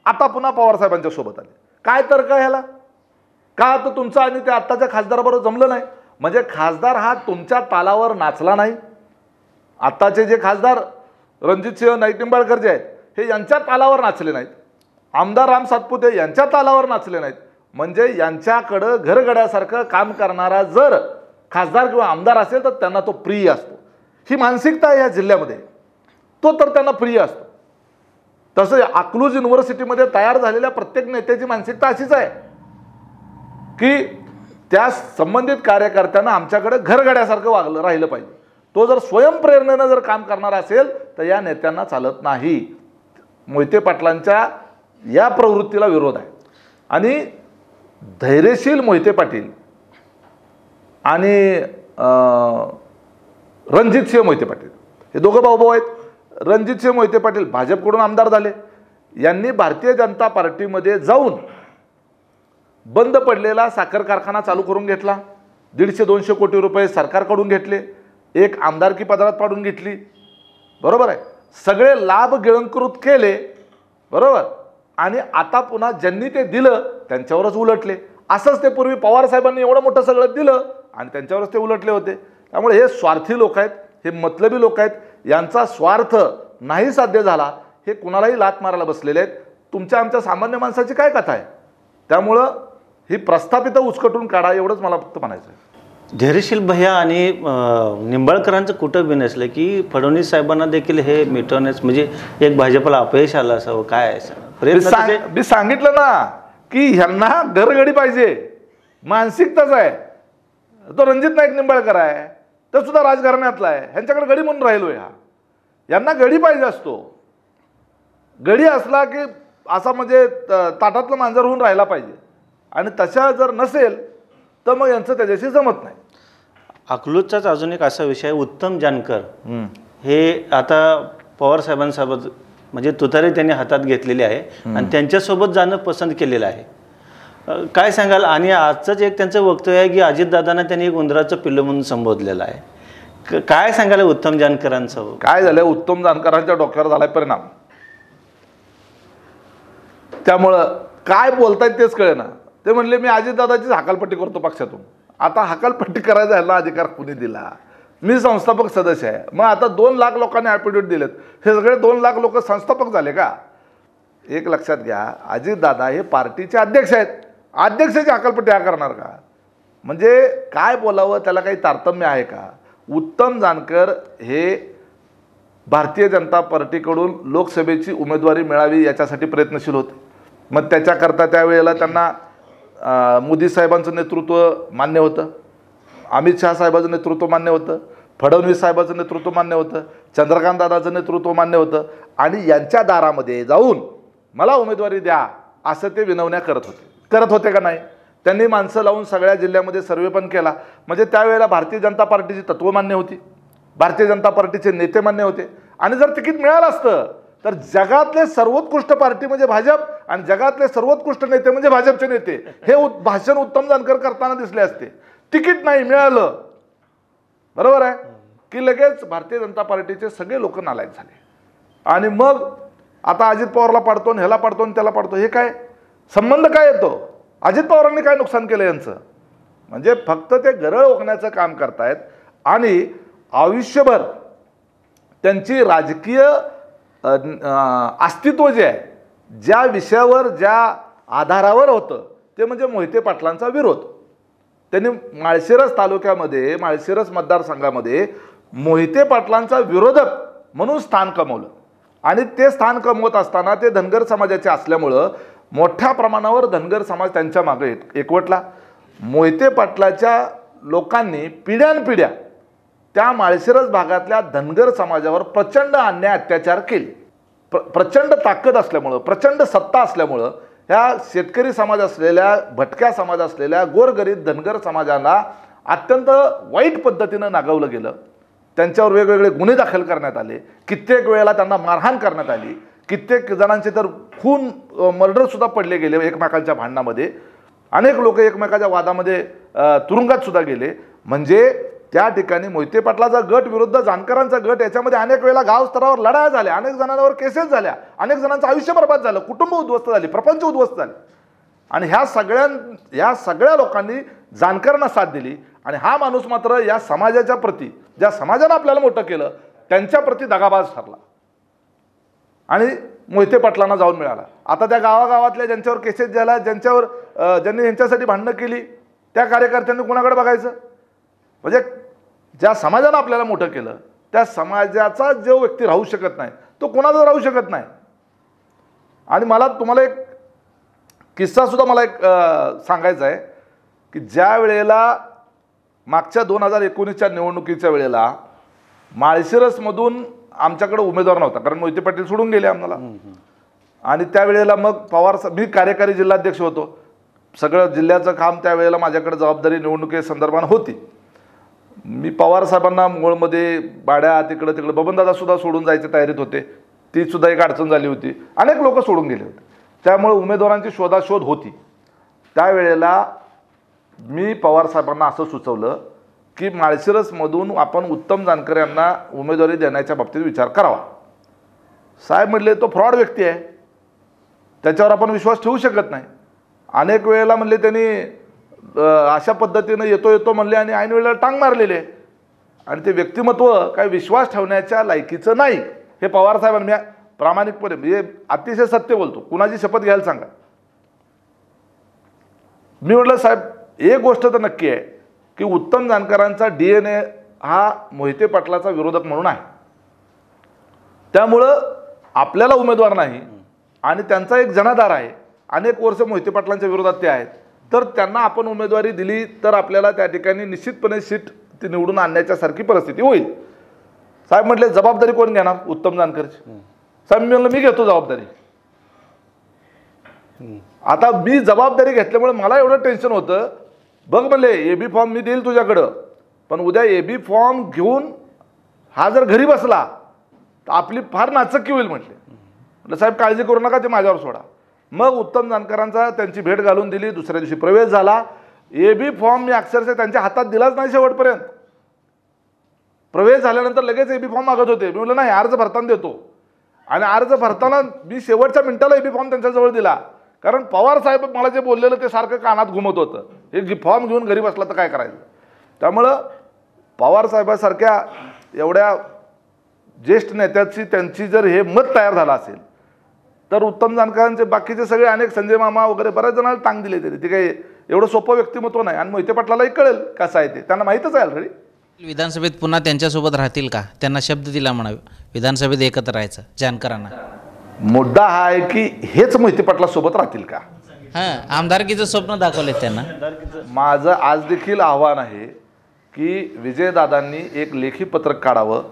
आता पुन्हा पवारसाहेबांच्या सोबत आले. काय तर्क ह्याला? का तर तुमचं आणि त्या आत्ताच्या खासदाराबरोबर जमलं नाही. म्हणजे खासदार हा तुमच्या तालावर नाचला नाही. आत्ताचे जे खासदार रणजितसिंह नाईक-निंबाळकर जे आहेत हे यांच्या तालावर नाचले नाहीत. आमदार राम सातपुते यांच्या तालावर नाचले नाहीत. म्हणजे यांच्याकडं घरगड्यासारखं काम करणारा जर खासदार किंवा आमदार असेल तर त्यांना तो प्रिय असतो. ही मानसिकता आहे या जिल्ह्यामध्ये, तो तर त्यांना प्रिय असतो. तसं अकलूज युनिव्हर्सिटीमध्ये तयार झालेल्या प्रत्येक नेत्याची मानसिकता अशीच आहे की त्या संबंधित कार्यकर्त्यांना आमच्याकडे घरगड्यासारखं राहिलं पाहिजे. तो जर स्वयंप्रेरणेनं जर काम करणार असेल तर या नेत्यांना चालत नाही. मोहिते पाटलांच्या या प्रवृत्तीला विरोध आहे. आणि धैर्यशील मोहिते पाटील आणि रणजितसिंह मोहिते पाटील हे दोघं भाऊ आहेत. रणजितसिंह मोहिते पाटील भाजपकडून आमदार झाले. यांनी भारतीय जनता पार्टीमध्ये जाऊन बंद पडलेला साखर कारखाना चालू करून घेतला. 150-200 कोटी रुपये सरकारकडून घेतले. एक आमदारकी पदरात पाडून घेतली. बरोबर आहे. सगळे लाभ गिळंकृत केले. बरोबर. आणि आता पुन्हा ज्यांनी ते दिलं त्यांच्यावरच उलटले. असंच ते पूर्वी पवार साहेबांनी एवढं मोठं सगळं दिलं आणि त्यांच्यावरच ते उलटले होते. त्यामुळे हे स्वार्थी लोक आहेत, हे मतलबी लोक आहेत. यांचा स्वार्थ नाही साध्य झाला हे कुणालाही लाथ मारायला बसलेले आहेत. तुमच्या आमच्या सामान्य माणसाची काय कथा आहे? त्यामुळं ही प्रस्थापित उचकटून काढा एवढंच मला फक्त म्हणायचं आहे. धैर्यशील भैया आणि निंबाळकरांचं कुठं बी नसलं की फडणवीस साहेबांना देखील हे मिटवण्यास म्हणजे एक भाजपला अपयश आलं असावं. काय आहे? मी सांगितलं ना की ह्यांना घरगडी पाहिजे, मानसिकताच आहे. तो रणजित नाईक निंबाळकर आहे, तो सुद्धा राजघराण्यातला आहे, ह्यांच्याकडे गडी म्हणून राहिलोय. यांना गडी पाहिजे असतो. गडी असला की असा म्हणजे ताटातलं मांजर होऊन राहिला पाहिजे, आणि तशा जर नसेल तर मग यांचं त्याच्याशी जमत नाही. अकलूजचाच अजून एक असा विषय आहे, उत्तम जानकर हे आता पवार साहेबांसोबत म्हणजे तुतारी त्यांनी हातात घेतलेली आहे आणि त्यांच्यासोबत जाणं पसंत केलेलं आहे. काय सांगाल? आणि आजचंच एक त्यांचं वक्तव्य आहे की अजितदादांना त्यांनी एक उंदराचं पिल्लू म्हणून संबोधलेलं आहे. काय सांगाल उत्तम जानकरांचं? काय झालं, उत्तम जानकरांच्या डोक्यावर झालाय परिणाम. त्यामुळं काय बोलतायत तेच कळे ना. ते म्हणले मी अजितदादाचीच हकालपट्टी करतो पक्षातून. आता हकालपट्टी करायचा ह्याला अधिकार कुणी दिला? मी संस्थापक सदस्य आहे. मग आता 2 लाख लोकांनी ॲफिडेव्हिट दिलेत, हे सगळे 2 लाख लोक संस्थापक झाले का? एक लक्षात घ्या, अजितदादा हे पार्टीचे अध्यक्ष आहेत. अध्यक्षाची हकालपट्टी हा करणार का? म्हणजे काय बोलावं, त्याला काही तारतम्य आहे का? उत्तम जानकर हे भारतीय जनता पार्टीकडून लोकसभेची उमेदवारी मिळावी याच्यासाठी प्रयत्नशील होते. मग त्याच्याकरता त्यावेळेला त्यांना मोदी साहेबांचं नेतृत्व मान्य होतं, अमित शहा साहेबांचं नेतृत्व मान्य होतं, फडणवीस साहेबांचं नेतृत्व मान्य होतं, चंद्रकांत दादाचं नेतृत्व मान्य होतं, आणि यांच्या दारामध्ये जाऊन मला उमेदवारी द्या असं ते विनवण्या करत होते का नाही? त्यांनी माणसं लावून सगळ्या जिल्ह्यामध्ये सर्वे पण केला. म्हणजे त्यावेळेला भारतीय जनता पार्टीची तत्त्व मान्य होती, भारतीय जनता पार्टीचे नेते मान्य होते. आणि जर तिकीट मिळालं असतं तर जगातले सर्वोत्कृष्ट पार्टी म्हणजे भाजप आणि जगातले सर्वोत्कृष्ट नेते म्हणजे भाजपचे नेते, हे भाषण उत्तम जानकर करताना दिसले असते. तिकीट नाही मिळालं, बरोबर आहे की लगेच भारतीय जनता पार्टीचे सगळे लोक नालायक झाले. आणि मग आता अजित पवारला पाडतो, ह्याला पाडतो, त्याला पाडतो. हे काय संबंध काय येतो? अजित पवारांनी काय नुकसान केलं यांचं? म्हणजे फक्त ते गरळ ओकण्याचं काम करतायत आणि आयुष्यभर त्यांची राजकीय अस्तित्व जे आहे, ज्या विषयावर ज्या आधारावर होतं ते म्हणजे मोहिते पाटलांचा विरोध. त्यांनी माळशिरस तालुक्यामध्ये, माळशिरस मतदारसंघामध्ये मोहिते पाटलांचा विरोधक म्हणून स्थान कमवलं. आणि ते स्थान कमवत असताना ते धनगर समाजाचे असल्यामुळं मोठ्या प्रमाणावर धनगर समाज त्यांच्या मागे एकवटला. मोहिते पाटलाच्या लोकांनी पिढ्यानपिढ्या त्या माळशिरस भागातल्या धनगर समाजावर प्रचंड अन्याय अत्याचार केले. प्रचंड ताकद असल्यामुळं, प्रचंड सत्ता असल्यामुळं ह्या शेतकरी समाज असलेल्या, भटक्या समाज असलेल्या गोरगरीब धनगर समाजाला अत्यंत वाईट पद्धतीनं नागवलं गेलं. त्यांच्यावर वेगवेगळे गुन्हे दाखल करण्यात आले, कित्येक वेळेला त्यांना मारहाण करण्यात आली, कित्येक जणांचे तर खून, मर्डरसुद्धा पडले गेले एकमेकांच्या भांडणामध्ये. अनेक लोक एकमेकाच्या वादामध्ये तुरुंगात सुद्धा गेले. म्हणजे त्या ठिकाणी मोहिते पाटलाचा गट विरुद्ध जानकरांचा गट याच्यामध्ये अनेक वेळेला गाव स्तरावर लढाया झाल्या, अनेक जणांवर केसेस झाल्या, अनेक जणांचं आयुष्य बर्बाद झालं, कुटुंब उद्ध्वस्त झाली, प्रपंच उद्ध्वस्त झाले. आणि ह्या सगळ्या लोकांनी जानकरांना साथ दिली. आणि हा माणूस मात्र या समाजाच्या प्रती, ज्या समाजानं आपल्याला मोठं केलं त्यांच्या प्रती दगाबाज ठरला आणि मोहिते पाटलांना जाऊन मिळाला. आता त्या गावागावातल्या ज्यांच्यावर केसेस झाल्या, ज्यांनी यांच्यासाठी भांडणं केली, त्या कार्यकर्त्यांनी कोणाकडे बघायचं? म्हणजे ज्या समाजानं आपल्याला मोठं केलं त्या समाजाचा जो व्यक्ती राहू शकत नाही तो कोणाचा राहू शकत नाही. आणि मला तुम्हाला एक किस्सा सुद्धा मला एक सांगायचा आहे की ज्या वेळेला मागच्या 2019च्या निवडणुकीच्या वेळेला माळशिरसमधून आमच्याकडे उमेदवार नव्हता, कारण मोहिते पाटील सोडून गेले आम्हाला. आणि त्यावेळेला मग पवार, मी कार्यकारी जिल्हाध्यक्ष होतो, सगळं जिल्ह्याचं काम त्यावेळेला माझ्याकडे जबाबदारी निवडणुकीसंदर्भात होती. मी पवार साहेबांना मूळमध्ये बाड्या तिकडं बबनदादा सुद्धा सोडून जायच्या तयारीत होते, ती सुद्धा एक अडचण झाली होती. अनेक लोक सोडून गेले होते, त्यामुळे उमेदवारांची शोधाशोध होती. त्यावेळेला मी पवार साहेबांना असं सुचवलं की माळशिरसमधून आपण उत्तम जानकर यांना उमेदवारी देण्याच्या बाबतीत विचार करावा. साहेब म्हटले तो फ्रॉड व्यक्ती आहे, त्याच्यावर आपण विश्वास ठेवू शकत नाही. अनेक वेळेला म्हणले त्यांनी अशा पद्धतीनं येतो म्हणले आणि ऐन वेळेला टांग मारलेले, आणि ते व्यक्तिमत्व काय विश्वास ठेवण्याच्या लायकीचं नाही. हे पवार साहेबांनी, मी प्रामाणिकपणे म्हणजे अतिशय सत्य बोलतो, कुणाची शपथ घ्यायला सांगा. मी म्हटलं साहेब एक गोष्ट तर नक्की आहे की उत्तम जानकरांचा DNA हा मोहिते पाटलाचा विरोधक म्हणून आहे. त्यामुळं आपल्याला उमेदवार नाही आणि त्यांचा एक जनाधार आहे. अनेक वर्ष मोहिते पाटलांच्या विरोधात ते आहेत. तर त्यांना आपण उमेदवारी दिली तर आपल्याला त्या ठिकाणी निश्चितपणे सीट ती निवडून आणण्याच्यासारखी परिस्थिती होईल. साहेब म्हटले जबाबदारी कोण घेणार? उत्तम जानकरची. साहेब मी म्हणलं मी घेतो जबाबदारी. आता मी जबाबदारी घेतल्यामुळे मला एवढं टेन्शन होतं, बघ म्हणले एबी फॉर्म मी देईल तुझ्याकडं, पण उद्या एबी फॉर्म घेऊन हा जर घरी बसला तर आपली फार नाचक्की होईल म्हटले. साहेब काळजी करू नका, ते माझ्यावर सोडा. मग उत्तम जानकरांचा त्यांची भेट घालून दिली. दुसऱ्या दिवशी प्रवेश झाला. एबी फॉर्म मी अक्षरशः त्यांच्या हातात दिलाच नाही शेवटपर्यंत. प्रवेश झाल्यानंतर लगेच एबी फॉर्म मागत होते. मी म्हटलं नाही, अर्ज भरताना देतो. आणि अर्ज भरताना मी शेवटच्या मिनिटाला एबी फॉर्म त्यांच्याजवळ दिला, कारण पवार साहेब मला जे बोललेलं ते सारखं कानात घुमत होतं. हे फॉर्म घेऊन घरी बसला तर काय करायचं. त्यामुळं पवार साहेबासारख्या एवढ्या ज्येष्ठ नेत्याची त्यांची जर हे मत तयार झालं असेल तर उत्तम जानकरांचे बाकीचे सगळे अनेक संजय मामा वगैरे बऱ्याच जणांना टांग दिले तरी ते काही एवढं सोपं व्यक्तिमत्व नाही. आणि मोहिते पाटलालाही कळेल कसं आहे ते, त्यांना माहीतच आहे ऑलरेडी. विधानसभेत पुन्हा त्यांच्यासोबत राहतील का? त्यांना शब्द दिला म्हणा विधानसभेत एकत्र राहायचं जानकरांना. मुद्दा हा आहे की हेच मोहिते पाटलासोबत राहतील का? हां, आमदारकीचं स्वप्न दाखवले त्यांना. माझं आज देखील आव्हान आहे की विजयदादांनी एक लेखी पत्रक काढावं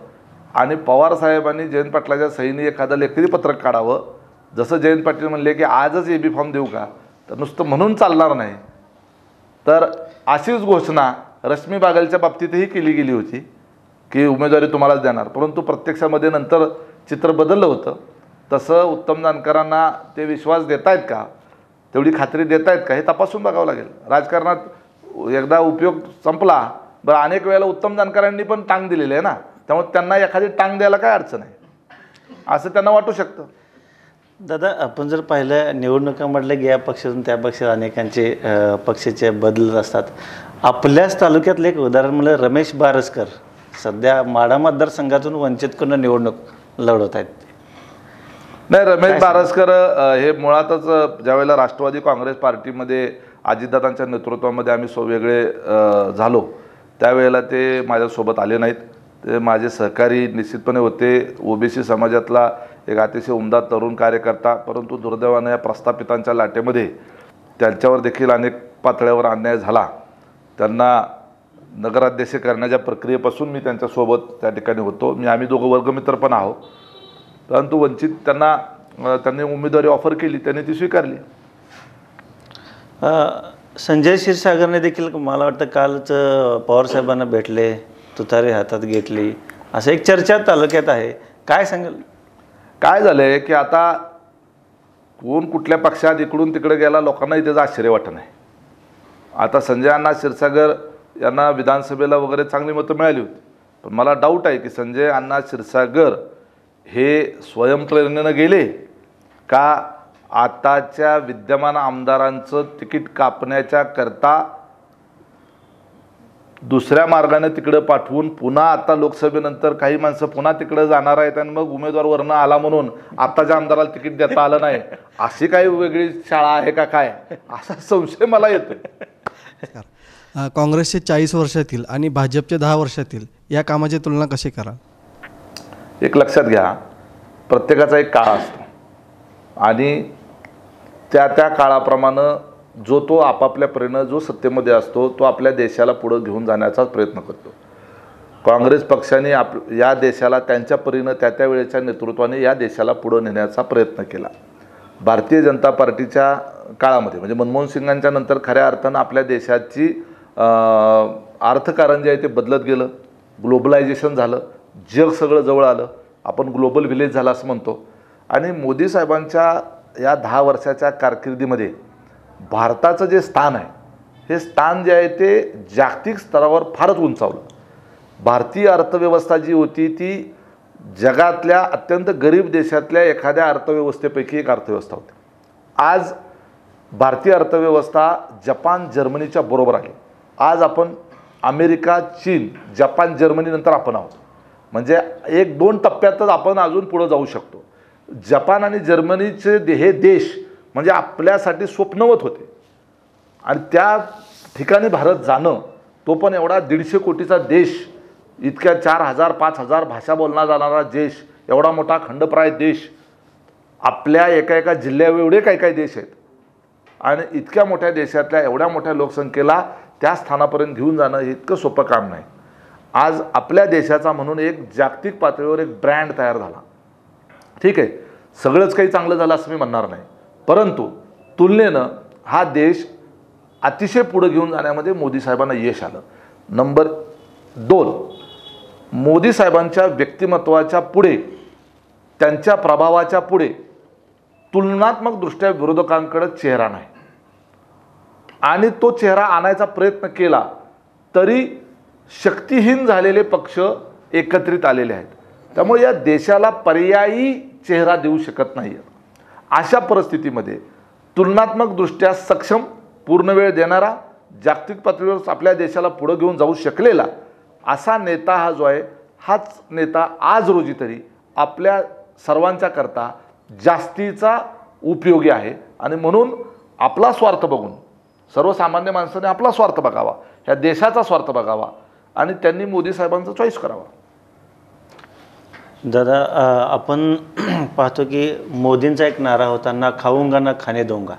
आणि पवार साहेबांनी जयंत पाटलाच्या सहीने एखादं लेखी पत्रक काढावं. जसं जयंत पाटील म्हणले की आजच एबी फॉर्म देऊ का, तर नुसतं म्हणून चालणार नाही. तर अशीच घोषणा रश्मी बागलच्या बाबतीतही केली गेली होती की उमेदवारी तुम्हालाच देणार, परंतु प्रत्यक्षामध्ये नंतर चित्र बदललं होतं. तसं उत्तम जानकरांना ते विश्वास देत आहेत का, तेवढी खात्री देत आहेत का, हे तपासून बघावं लागेल. राजकारणात एकदा उपयोग संपला बरं, अनेक वेळेला उत्तम जानकरांनी पण टांग दिलेली आहे ना, त्यामुळे त्यांना एखादी टांग द्यायला काय अडचण आहे असं त्यांना वाटू शकतं. दादा, आपण जर पाहिलं निवडणुकांमधले या पक्षातून त्या पक्षात अनेकांचे पक्षाचे बदलत असतात. आपल्याच तालुक्यातलं एक उदाहरण म्हणजे रमेश बारसकर सध्या माढा मतदारसंघातून वंचितकडून निवडणूक लढवत आहेत. नाही, रमेश बारसकर हे मुळातच ज्यावेळेला राष्ट्रवादी काँग्रेस पार्टीमध्ये अजितदादांच्या नेतृत्वामध्ये आम्ही वेगळे झालो त्यावेळेला ते माझ्यासोबत आले नाहीत. ते माझे सहकारी निश्चितपणे होते. ओबीसी समाजातला एक अतिशय उमदा तरुण कार्यकर्ता, परंतु दुर्दैवाने या प्रस्थापितांच्या लाटेमध्ये त्यांच्यावर देखील अनेक पातळ्यावर अन्याय झाला. त्यांना नगराध्यक्ष करण्याच्या प्रक्रियेपासून मी त्यांच्यासोबत त्या ठिकाणी होतो. आम्ही दोघं वर्गमित्र पण आहोत. परंतु वंचित त्यांनी उमेदवारी ऑफर केली, त्यांनी ती स्वीकारली. संजय क्षीरसागरने देखील मला वाटतं कालच पवारसाहेबांना भेटले, तुतारी हातात घेतली, असं एक चर्चा तालुक्यात आहे. काय सांगाल? काय झालं आहे की आता कोण कुठल्या पक्षात इकडून तिकडे गेला लोकांनाही त्याचं आश्चर्य वाटत नाही. आता संजय अण्णा क्षीरसागर यांना विधानसभेला वगैरे चांगली मतं मिळाली होती, पण मला डाऊट आहे की संजय अण्णा क्षीरसागर हे स्वयंप्रेरणेनं गेले का आताच्या विद्यमान आमदारांचं तिकीट कापण्याच्या करता दुसऱ्या मार्गाने तिकडे पाठवून पुन्हा आता लोकसभेनंतर काही माणसं पुन्हा तिकडे जाणार आहेत आणि मग उमेदवार वरनं आला म्हणून आत्ताच्या आमदाराला तिकीट देता आलं नाही, अशी काही वेगळी शाळा आहे का काय, असा संशय मला येतो. काँग्रेसचे 40 वर्षातील आणि भाजपचे 10 वर्षातील या कामाची तुलना कशी कराल? एक लक्षात घ्या, प्रत्येकाचा एक काळ असतो आणि त्या काळाप्रमाणे जो तो आपापल्या परीनं जो सत्तेमध्ये असतो तो आपल्या देशाला पुढे घेऊन जाण्याचा प्रयत्न करतो. काँग्रेस पक्षाने या देशाला त्यांच्या परीनं त्या वेळेच्या नेतृत्वाने या देशाला पुढे नेण्याचा प्रयत्न केला. भारतीय जनता पार्टीच्या काळामध्ये म्हणजे मनमोहन सिंगांच्या नंतर खऱ्या अर्थानं आपल्या देशाची अर्थकारण जे आहे ते बदलत गेलं. ग्लोबलायझेशन झालं, जग सगळं जवळ आलं, आपण ग्लोबल विलेज झाला असं म्हणतो. आणि मोदी साहेबांच्या या 10 वर्षाच्या कारकिर्दीमध्ये भारताचं जे स्थान आहे हे स्थान जे आहे ते जागतिक स्तरावर फारच उंचावलं. भारतीय अर्थव्यवस्था जी होती ती जगातल्या अत्यंत गरीब देशातल्या एखाद्या अर्थव्यवस्थेपैकी एक अर्थव्यवस्था होती. आज भारतीय अर्थव्यवस्था जपान जर्मनीच्या बरोबर आहे. आज आपण अमेरिका, चीन, जपान, जर्मनीनंतर आपण आहोत. म्हणजे 1-2 टप्प्यातच आपण अजून पुढे जाऊ शकतो. जपान आणि जर्मनीचे हे देश म्हणजे आपल्यासाठी स्वप्नवत होते आणि त्या ठिकाणी भारत जाणं, तो पण एवढा 150 कोटीचा देश, इतक्या 4000-5000 भाषा बोलला जाणारा देश, एवढा मोठा खंडप्राय देश, आपल्या एका जिल्ह्याएवढे काही देश आहेत आणि इतक्या मोठ्या देशातल्या एवढ्या मोठ्या लोकसंख्येला त्या स्थानापर्यंत घेऊन जाणं हे इतकं सोपं काम नाही. आज आपल्या देशाचा म्हणून एक जागतिक पातळीवर एक ब्रँड तयार झाला. ठीक आहे, सगळंच काही चांगलं झालं असं मी म्हणणार नाही, परंतु तुलनेनं हा देश अतिशय पुढे घेऊन जाण्यामध्ये मोदी साहेबांना यश आलं. नंबर 2, मोदी साहेबांच्या व्यक्तिमत्वाच्या पुढे, त्यांच्या प्रभावाच्या पुढे तुलनात्मकदृष्ट्या विरोधकांकडे चेहरा नाही, आणि तो चेहरा आणायचा प्रयत्न केला तरी शक्तिहीन झालेले पक्ष एकत्रित आलेले आहेत. त्यामुळे या देशाला पर्यायी चेहरा देऊ शकत नाही. अशा परिस्थितीमध्ये तुलनात्मकदृष्ट्या सक्षम, पूर्णवेळ देणारा, जागतिक पातळीवर आपल्या देशाला पुढे घेऊन जाऊ शकलेला असा नेता हा जो आहे, हाच नेता आज रोजी तरी आपल्या सर्वांच्या करता जास्तीचा उपयोगी आहे. आणि म्हणून आपला स्वार्थ बघून सर्वसामान्य माणसाने आपला स्वार्थ बघावा, ह्या देशाचा स्वार्थ बघावा, आणि त्यांनी मोदी साहेबांचा चॉईस करावा. दादा, आपण पाहतो की मोदींचा एक नारा होता, ना खाऊंगा ना खाणे दूंगा.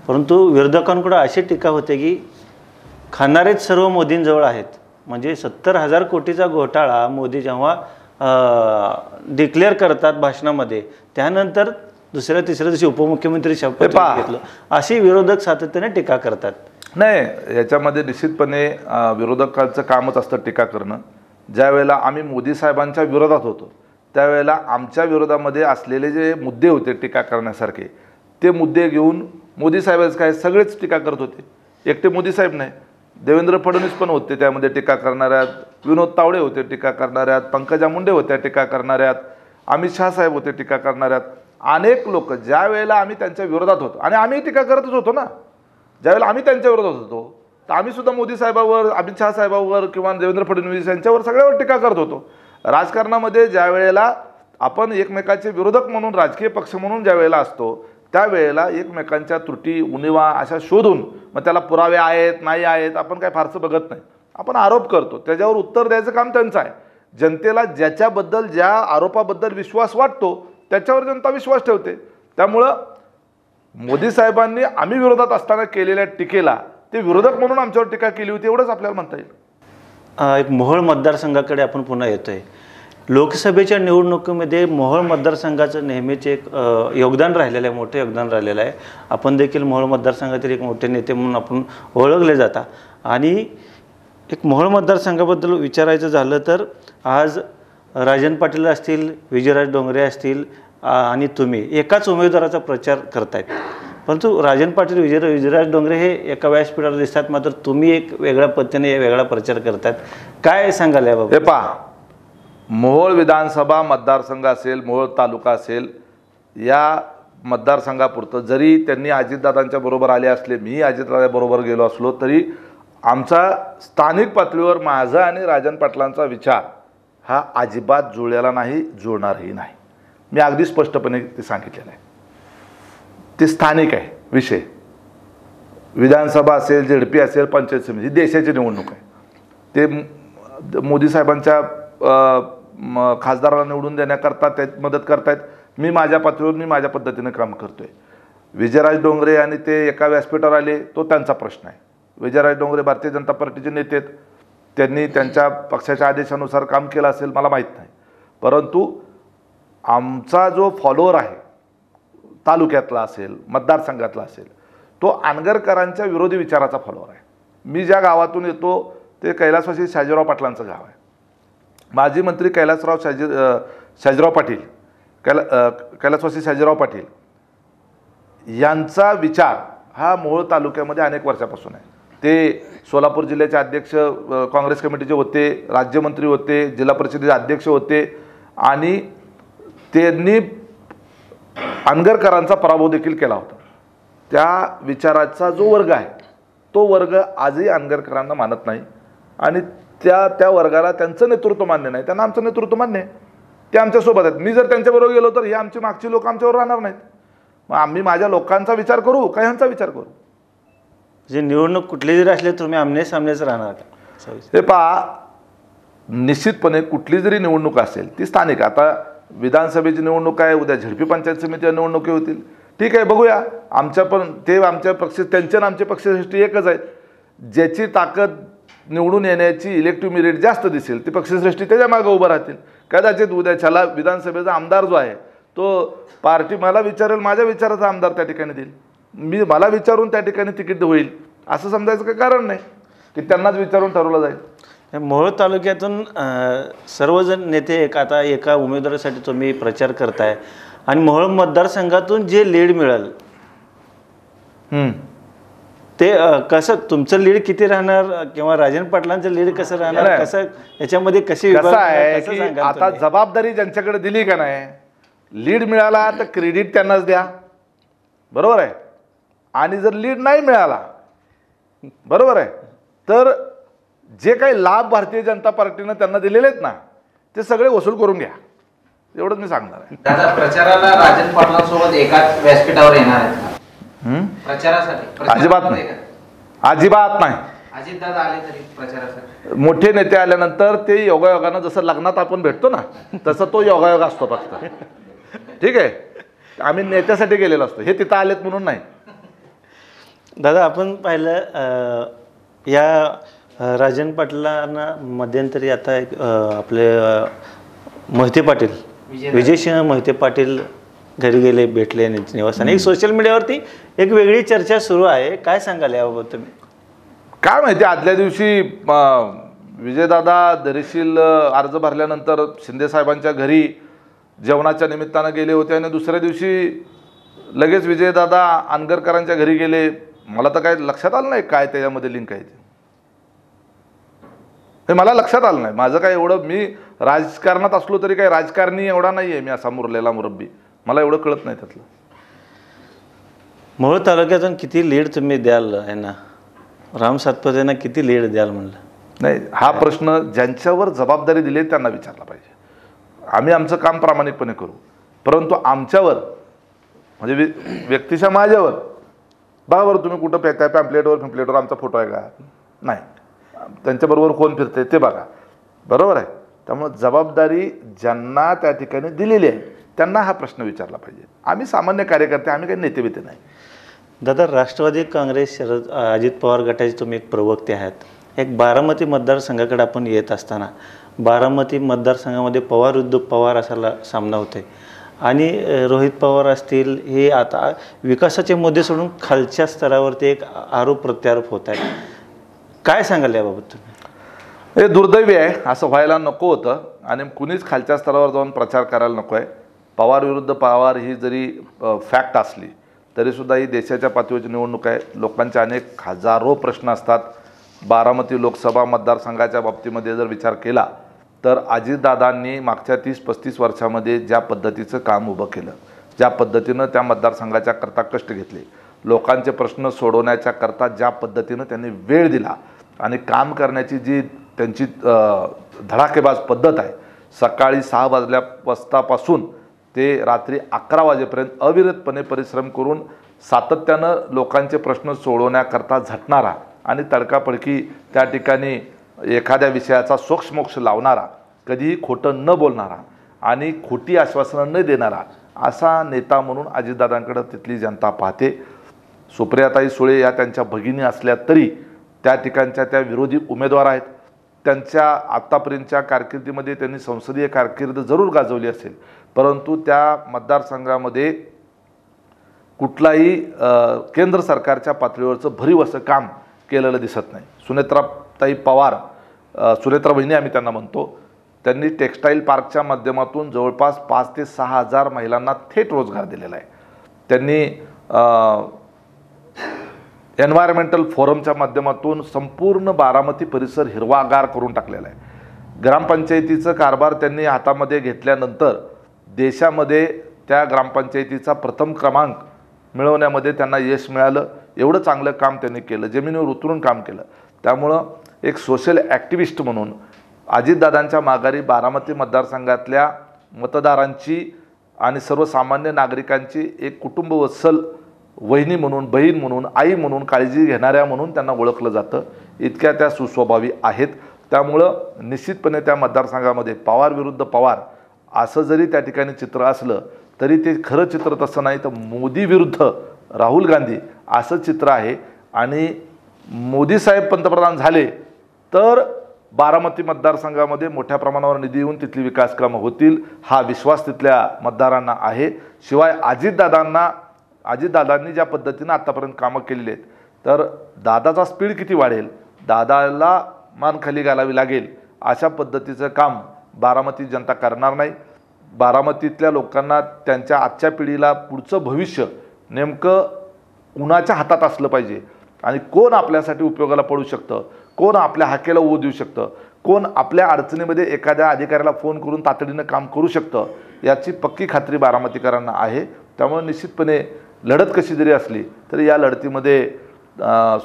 परंतु विरोधकांकडून अशी टीका होते की खाणारेच सर्व मोदींजवळ आहेत. म्हणजे 70,000 कोटीचा घोटाळा मोदी जेव्हा डिक्लेअर करतात भाषणामध्ये, त्यानंतर दुसऱ्या तिसऱ्या दिवशी उपमुख्यमंत्री शपथ घेतलं, अशी विरोधक सातत्याने टीका करतात. नाही, याच्यामध्ये निश्चितपणे विरोधकांचं कामच असतं टीका करणं. ज्या वेळेला आम्ही मोदी साहेबांच्या विरोधात होतो त्यावेळेला आमच्या विरोधामध्ये असलेले जे मुद्दे होते टीका करण्यासारखे, ते मुद्दे घेऊन मोदी साहेबांचं काय सगळेच टीका करत होते. एकटे मोदी साहेब नाही, देवेंद्र फडणवीस पण होते त्यामध्ये टीका करणाऱ्यात, विनोद तावडे होते टीका करणाऱ्यात, पंकजा मुंडे होत्या टीका करणाऱ्यात, अमित शहा साहेब होते टीका करणाऱ्यात. अनेक लोक ज्या वेळेला आम्ही त्यांच्या विरोधात होतो, आणि आम्ही टीका करतच होतो ना, ज्यावेळेला आम्ही त्यांच्या विरोधात होतो तर आम्ही सुद्धा मोदी साहेबांवर, अमित शहा साहेबांवर किंवा देवेंद्र फडणवीस यांच्यावर सगळ्यावर टीका करत होतो. राजकारणामध्ये ज्या वेळेला आपण एकमेकाचे विरोधक म्हणून, राजकीय पक्ष म्हणून ज्या वेळेला असतो, त्यावेळेला एकमेकांच्या त्रुटी उणिवा अशा शोधून मग त्याला पुरावे आहेत नाही आहेत आपण काय फारसं बघत नाही, आपण आरोप करतो, त्याच्यावर उत्तर द्यायचं काम त्यांचं आहे. जनतेला ज्याच्याबद्दल, ज्या आरोपाबद्दल विश्वास वाटतो त्याच्यावर जनता विश्वास ठेवते. त्यामुळं मोदी साहेबांनी आम्ही विरोधात असताना केलेल्या टीकेला ते विरोधक म्हणून आमच्यावर टीका केली होती, एवढंच आपल्याला म्हणता येईल. एक मोहोळ मतदारसंघाकडे आपण पुन्हा येतोय. लोकसभेच्या निवडणुकीमध्ये मोहोळ मतदारसंघाचं नेहमीच एक योगदान राहिलेलं आहे, मोठं योगदान राहिलेलं आहे. आपण देखील मोहोळ मतदारसंघातील एक मोठे नेते म्हणून आपण ओळखले जाता. आणि एक मोहोळ मतदारसंघाबद्दल विचारायचं झालं तर आज राजन पाटील असतील, विजयराज डोंगरे असतील आणि तुम्ही एकाच उमेदवाराचा प्रचार करतायत. परंतु राजन पाटील, विजयराज डोंगरे हे एका व्यासपीठावर दिसतात, मात्र तुम्ही एक वेगळ्या पद्धतीने वेगळा प्रचार करतात. काय सांगाल याबाबत? हे पहा, मोहोळ विधानसभा मतदारसंघ असेल, मोहोळ तालुका असेल, या मतदारसंघापुरतं जरी त्यांनी अजितदादांच्या बरोबर आले असले, मी अजितदादाबरोबर गेलो असलो, तरी आमचा स्थानिक पातळीवर माझा आणि राजन पाटलांचा विचार हा अजिबात जुळलेला नाही, जुळणारही नाही. मी अगदी स्पष्टपणे ते सांगितलेलं आहे. ते स्थानिक आहे विषय. विधानसभा असेल, झेडपी असेल, पंचायत समिती, देशाची निवडणूक आहे. ते मोदी साहेबांच्या खासदाराला निवडून देण्याकरता ते मदत करतायत. मी माझ्या पातळीवर, मी माझ्या पद्धतीने काम करतोय. विजयराज डोंगरे आणि ते एका व्यासपीठावर आले तो त्यांचा प्रश्न आहे. विजयराज डोंगरे भारतीय जनता पार्टीचे नेते आहेत, त्यांनी त्यांच्या पक्षाच्या आदेशानुसार काम केलं असेल मला माहीत नाही. परंतु आमचा जो फॉलोअर आहे, तालुक्यातला असेल, मतदारसंघातला असेल, तो आनगरकरांच्या विरोधी विचाराचा फॉलोअर आहे. मी ज्या गावातून येतो ते कैलासवासी शाजीराव पाटलांचं गाव आहे. माजी मंत्री शाजीराव पाटील, कैलासवासी शाजीराव पाटील यांचा विचार हा मोहोळ तालुक्यामध्ये अनेक वर्षापासून आहे. ते सोलापूर जिल्ह्याचे अध्यक्ष काँग्रेस कमिटीचे होते, राज्यमंत्री होते, जिल्हा परिषदेचे अध्यक्ष होते, आणि त्यांनी अनगरकरांचा पराभव देखील केला होता. त्या विचाराचा जो वर्ग आहे तो वर्ग आजही अनगरकरांना मानत नाही, आणि त्या वर्गाला त्यांचं नेतृत्व मान्य नाही. त्यांना आमचं नेतृत्व मान्य आहे, ते आमच्यासोबत आहेत. मी जर त्यांच्याबरोबर गेलो तर ही आमची मागची लोक आमच्यावर राहणार नाहीत. मग आम्ही माझ्या लोकांचा विचार करू का ह्यांचा विचार करू? जे निवडणूक कुठली जरी असली तुम्ही आमने सामनेच राहणार का? हे पहा, निश्चितपणे कुठली जरी निवडणूक असेल ती स्थानिक. आता विधानसभेची निवडणूक आहे, उद्या झेडपी पंचायत समितीच्या निवडणुकी होतील, ठीक आहे, बघूया. आमच्या पण ते आमच्या पक्ष, त्यांच्या आणि आमच्या पक्षश्रेष्ठी एकच आहे. ज्याची ताकद निवडून येण्याची इलेक्टिव्ह मेरिट जास्त दिसेल ते पक्षश्रेष्ठी त्याच्या मागे उभं राहतील. कदाचित उद्याच्याला विधानसभेचा आमदार जो आहे तो पार्टी मला विचारेल, माझ्या विचाराचा आमदार त्या ठिकाणी देईल, मला विचारून त्या ठिकाणी तिकीट होईल असं समजायचं काही कारण नाही की त्यांनाच विचारून ठरवलं जाईल. मोहोळ तालुक्यातून सर्वजण नेते आता एका उमेदवारासाठी तुम्ही प्रचार करताय आणि मोहोळ मतदारसंघातून जे लीड मिळेल ते कसं, तुमचं लीड किती राहणार किंवा राजन पाटलांचं लीड कसं राहणार, कसं याच्यामध्ये कसं आहे की आता जबाबदारी ज्यांच्याकडे दिली का नाही, लीड मिळाला तर क्रेडिट त्यांनाच द्या, बरोबर आहे. आणि जर लीड नाही मिळाला, बरोबर आहे, तर जे काही लाभ भारतीय जनता पार्टीनं त्यांना दिलेले आहेत ना ते सगळे वसूल करून घ्या, एवढंच मी सांगणार आहे. दादा, प्रचाराला राजन पाटलांसोबत एकाच व्यासपीठावर येणार आहेत का प्रचारासाठी? अजिबात नाही, अजिबात नाही. अजितदादा आले तरी प्रचारासाठी? मोठे नेते आल्यानंतर ते योगायोगानं, जसं लग्नात आपण भेटतो ना तसं तो योगायोग असतो फक्त. ठीक आहे, आम्ही नेत्यासाठी गेलेलो असतो, हे तिथं आलेत म्हणून नाही. दादा, आपण पाहिलं या राजन पाटलांना मध्यंतरी आता एक आपले मोहिते पाटील, विजयसिंह मोहिते पाटील घरी गेले, भेटले निवासाने. एक सोशल मीडियावरती एक वेगळी चर्चा सुरू आहे, काय सांगाल याबाबत तुम्ही? काय माहिती, आदल्या दिवशी विजयदादा दरीशील अर्ज भरल्यानंतर शिंदे साहेबांच्या घरी जेवणाच्या निमित्तानं गेले होते आणि दुसऱ्या दिवशी लगेच विजयदादा अनगरकरांच्या घरी गेले. मला तर काय लक्षात आलं नाही काय त्याच्यामध्ये लिंक आहे ते मला लक्षात आलं नाही. माझं काय एवढं, मी राजकारणात असलो तरी काय राजकारणी एवढा नाही आहे मी, असा मुरलेला मुरब्बी, मला एवढं कळत नाही त्यातलं. मोहोळ तालुक्यातून किती लीड तुम्ही द्याल यांना, राम सातपुतेंना किती लीड द्याल म्हणलं? नाही, हा प्रश्न ज्यांच्यावर जबाबदारी दिली त्यांना विचारला पाहिजे. आम्ही आमचं काम प्रामाणिकपणे करू, परंतु आमच्यावर म्हणजे व्यक्तिशः माझ्यावर बघा बरं, तुम्ही कुठं फेकताय पॅम्पलेटवर आमचा फोटो आहे का? नाही. त्यांच्याबरोबर कोण फिरते ते बघा, बरोबर आहे. त्यामुळे जबाबदारी ज्यांना त्या ठिकाणी दिलेली आहे त्यांना हा प्रश्न विचारला पाहिजे. आम्ही सामान्य कार्यकर्ते, आम्ही काही नेते बिते नाही. दादा, राष्ट्रवादी काँग्रेस अजित पवार गटाचे तुम्ही एक प्रवक्ते आहात. एक बारामती मतदारसंघाकडे आपण येत असताना बारामती मतदारसंघामध्ये पवार विरुद्ध पवार असा सामना होते आणि रोहित पवार असतील, हे आता विकासाचे मुद्दे सोडून खालच्या स्तरावरती एक आरोप प्रत्यारोप होत आहेत. काय सांगाल याबाबत तुम्ही? हे दुर्दैवी आहे, असं व्हायला नको होतं आणि कुणीच खालच्या स्तरावर जाऊन प्रचार करायला नको आहे. पवार विरुद्ध पवार ही जरी फॅक्ट असली तरीसुद्धा ही देशाच्या पातळीवरची निवडणूक आहे. लोकांचे अनेक हजारो प्रश्न असतात. बारामती लोकसभा मतदारसंघाच्या बाबतीमध्ये जर विचार केला तर अजितदादांनी मागच्या 30-35 वर्षामध्ये ज्या पद्धतीचं काम उभं केलं, ज्या पद्धतीनं त्या मतदारसंघाच्या करता कष्ट घेतले, लोकांचे प्रश्न सोडवण्याच्या करता ज्या पद्धतीनं त्यांनी वेळ दिला आणि काम करण्याची जी त्यांची धडाकेबाज पद्धत आहे, सकाळी 6 वाजल्यापासून ते रात्री 11 वाजेपर्यंत अविरतपणे परिश्रम करून सातत्यानं लोकांचे प्रश्न सोडवण्याकरता झटणारा आणि तडकाफडकी त्या ठिकाणी एखाद्या विषयाचा सोक्षमोक्ष लावणारा, कधीही खोटं न बोलणारा आणि खोटी आश्वासनं न देणारा असा नेता म्हणून अजितदादांकडे तिथली जनता पाहते. सुप्रियाताई सुळे या त्यांच्या भगिनी असल्या तरी त्या ठिकाणच्या त्या विरोधी उमेदवार आहेत. त्यांच्या आत्तापर्यंतच्या कारकिर्दीमध्ये त्यांनी संसदीय कारकीर्द जरूर गाजवली असेल, परंतु त्या मतदारसंघामध्ये कुठलाही केंद्र सरकारच्या पातळीवरचं भरीव असं काम केलेलं दिसत नाही. सुनेत्राताई पवार, सुनेत्रा बहिणी आम्ही त्यांना म्हणतो, त्यांनी टेक्स्टाईल पार्कच्या माध्यमातून जवळपास 5 ते 6 हजार महिलांना थेट रोजगार दिलेला आहे. त्यांनी एन्व्हायरमेंटल फोरमच्या माध्यमातून संपूर्ण बारामती परिसर हिरवागार करून टाकलेला आहे. ग्रामपंचायतीचं कारभार त्यांनी हातामध्ये घेतल्यानंतर देशामध्ये त्या ग्रामपंचायतीचा प्रथम क्रमांक मिळवण्यामध्ये त्यांना यश मिळालं. एवढं चांगलं काम त्यांनी केलं, जमिनीवर उतरून काम केलं. त्यामुळं एक सोशल ॲक्टिव्हिस्ट म्हणून अजितदादांच्या माघारी बारामती मतदारसंघातल्या मतदारांची आणि सर्वसामान्य नागरिकांची एक कुटुंबवत्सल वहिनी म्हणून, बहीण म्हणून, आई म्हणून, काळजी घेणाऱ्या म्हणून त्यांना ओळखलं जातं. इतक्या त्या सुस्वभावी आहेत. त्यामुळं निश्चितपणे त्या मतदारसंघामध्ये पवार विरुद्ध पवार असं जरी त्या ठिकाणी चित्र असलं तरी ते खरं चित्र तसं नाही, तर मोदी विरुद्ध राहुल गांधी असं चित्र आहे. आणि मोदी साहेब पंतप्रधान झाले तर बारामती मतदारसंघामध्ये मोठ्या प्रमाणावर निधी येऊन तिथली विकास कामं होतील, हा विश्वास तिथल्या मतदारांना आहे. शिवाय अजितदादांनी ज्या पद्धतीनं आत्तापर्यंत कामं केलेली आहेत, तर दादाचा स्पीड किती वाढेल, दादाला मान खाली घालावी लागेल अशा पद्धतीचं काम बारामती जनता करणार नाही. बारामतीतल्या लोकांना त्यांच्या आजच्या पिढीला पुढचं भविष्य नेमकं कुणाच्या हातात असलं पाहिजे आणि कोण आपल्यासाठी उपयोगाला पडू शकतं, कोण आपल्या हाकेला ऊत देऊ शकतं, कोण आपल्या अडचणीमध्ये एखाद्या अधिकाऱ्याला फोन करून तातडीनं काम करू शकतं, याची पक्की खात्री बारामतीकरांना आहे. त्यामुळे निश्चितपणे लढत कशी जरी असली तरी या लढतीमध्ये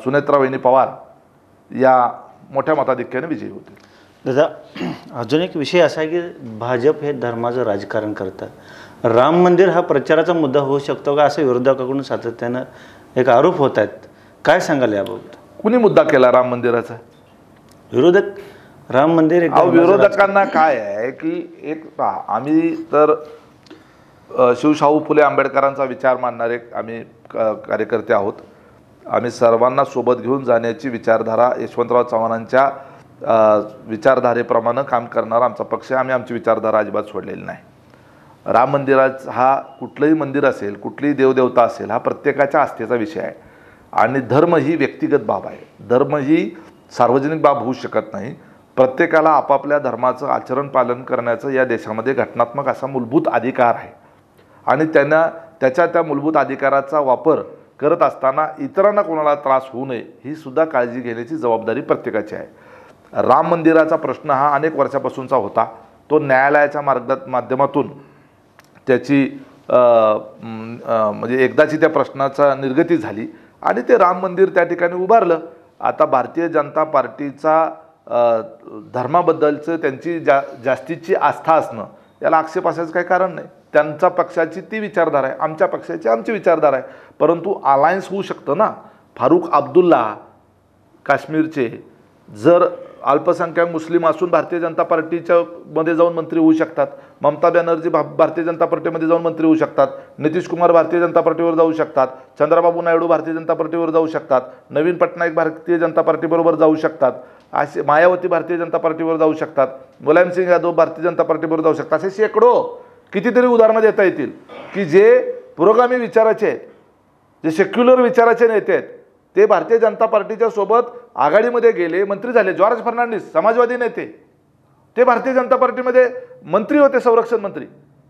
सुनेत्रा वहिनी पवार या मोठ्या मताधिक्याने विजयी होतील. दादा, अजून एक विषय असा आहे की भाजप हे धर्माचं राजकारण करतं. राम मंदिर हा प्रचाराचा मुद्दा होऊ शकतो का, असं विरोधकाकडून सातत्यानं एक आरोप होत आहेत. काय सांगाल याबाबत? कुणी मुद्दा केला राम मंदिराचा? विरोधक राम मंदिर एक विरोधकांना काय आहे की आम्ही तर शिवशाहू फुले आंबेडकरांचा विचार मांडणारे आम्ही कार्यकर्ते आहोत. आम्ही सर्वांना सोबत घेऊन जाण्याची विचारधारा, यशवंतराव चव्हाणांच्या विचारधारेप्रमाणे काम करणारा आमचा पक्ष आहे. आम्ही आमची विचारधारा अजिबात सोडलेली नाही. राम मंदिराचा हा कुठलंही मंदिर असेल, कुठलीही देवदेवता असेल, हा प्रत्येकाच्या आस्थेचा विषय आहे. आणि धर्म ही व्यक्तिगत बाब आहे, धर्म ही सार्वजनिक बाब होऊ शकत नाही. प्रत्येकाला आपापल्या धर्माचं आचरण पालन करण्याचं या देशामध्ये घटनात्मक असा मूलभूत अधिकार आहे. आणि त्या मूलभूत अधिकाराचा वापर करत असताना इतरांना कोणाला त्रास होऊ नये ही सुद्धा काळजी घेण्याची जबाबदारी प्रत्येकाची आहे. राम मंदिराचा प्रश्न हा अनेक वर्षापासूनचा होता. तो न्यायालयाच्या माध्यमातून त्याची म्हणजे एकदाची त्या प्रश्नाचा निर्गती झाली आणि ते राम मंदिर त्या ठिकाणी उभारलं. आता भारतीय जनता पार्टीचा धर्माबद्दलचं त्यांची जास्तीची आस्था असणं याला आक्षेप असायचं काही कारण नाही. त्यांचा पक्षाची ती विचारधारा आहे, आमच्या पक्षाची आमची विचारधारा आहे. परंतु अलायन्स होऊ शकतं ना. फारुख अब्दुल्ला काश्मीरचे जर अल्पसंख्याक मुस्लिम असून भारतीय जनता पार्टीच्या मध्ये जाऊन मंत्री होऊ शकतात. ममता बॅनर्जी भारतीय जनता पार्टीमध्ये जाऊन मंत्री होऊ शकतात. नितीश कुमार भारतीय जनता पार्टीवर जाऊ शकतात. चंद्रबाबू नायडू भारतीय जनता पार्टीवर जाऊ शकतात. नवीन पटनायक भारतीय जनता पार्टीबरोबर जाऊ शकतात. असे मायावती भारतीय जनता पार्टीवर जाऊ शकतात. मुलायमसिंग यादव भारतीय जनता पार्टीवर जाऊ शकतात. असे शेकडो कितीतरी उदाहरणं देता येतील की जे पुरोगामी विचाराचे आहेत, जे सेक्युलर विचाराचे नेते आहेत, ते भारतीय जनता पार्टीच्या सोबत आघाडीमध्ये गेले, मंत्री झाले. जॉर्ज फर्नांडिस समाजवादी नेते, ते भारतीय जनता पार्टीमध्ये मंत्री होते, संरक्षण मंत्री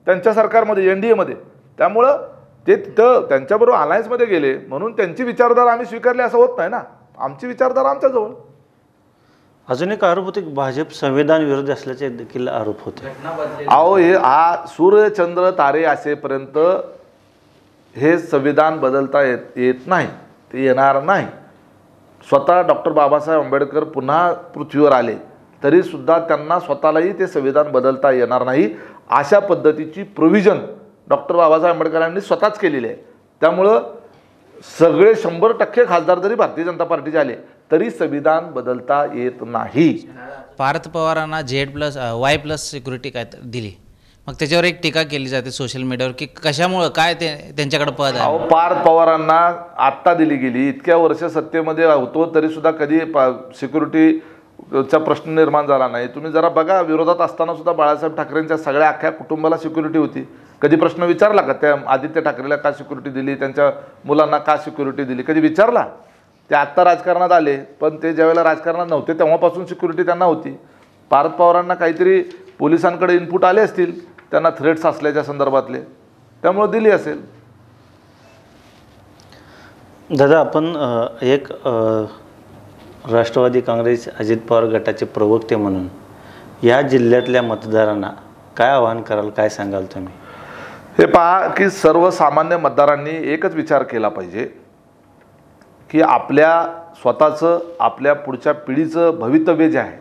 त्यांच्या सरकारमध्ये, NDA मध्ये. त्यामुळं ते तिथं त्यांच्याबरोबर अलायन्समध्ये गेले म्हणून त्यांची विचारधारा आम्ही स्वीकारली असं होत नाही ना. आमची विचारधारा आमच्याजवळ. अजून एक आरोप होते की भाजप संविधान विरोधी असल्याचे देखील आरोप होते. अहो, हे सूर्य चंद्र तारे असेपर्यंत हे संविधान बदलता येत नाही, ते येणार नाही. स्वतः डॉक्टर बाबासाहेब आंबेडकर पुन्हा पृथ्वीवर आले तरीसुद्धा त्यांना स्वतःलाही ते संविधान बदलता येणार नाही. अशा पद्धतीची प्रोव्हिजन डॉक्टर बाबासाहेब आंबेडकरांनी स्वतःच केलेली आहे. त्यामुळं सगळे 100% खासदार जरी भारतीय जनता पार्टीचे आले तरी संविधान बदलता येत नाही. पार्थ पवारांना Y+ सिक्युरिटी काय दिली, मग त्याच्यावर एक टीका केली जाते सोशल मीडियावर की कशामुळं, काय ते त्यांच्याकडे पद आहे. अहो, पार्थ पवारांना आत्ता दिली गेली. इतक्या वर्ष सत्तेमध्ये होतो तरीसुद्धा कधी सिक्युरिटीचा प्रश्न निर्माण झाला नाही. तुम्ही जरा बघा, विरोधात असताना सुद्धा बाळासाहेब ठाकरेंच्या सगळ्या अख्ख्या कुटुंबाला सिक्युरिटी होती. कधी प्रश्न विचारला का त्या आदित्य ठाकरेला का सिक्युरिटी दिली, त्यांच्या मुलांना का सिक्युरिटी दिली, कधी विचारला? ते आत्ता राजकारणात आले, पण ते ज्यावेळेला राजकारणात नव्हते तेव्हापासून सिक्युरिटी त्यांना होती. पार्थ पवारांना काहीतरी पोलिसांकडे इनपुट आले असतील त्यांना थ्रेट्स असल्याच्या संदर्भातले, त्यामुळे दिली असेल. दादा, आपण एक राष्ट्रवादी काँग्रेस अजित पवार गटाचे प्रवक्ते म्हणून या जिल्ह्यातल्या मतदारांना काय आवाहन कराल, काय सांगाल तुम्ही? हे पहा की सर्वसामान्य मतदारांनी एकच विचार केला पाहिजे की आपल्या स्वतःचं, आपल्या पुढच्या पिढीचं भवितव्य जे आहे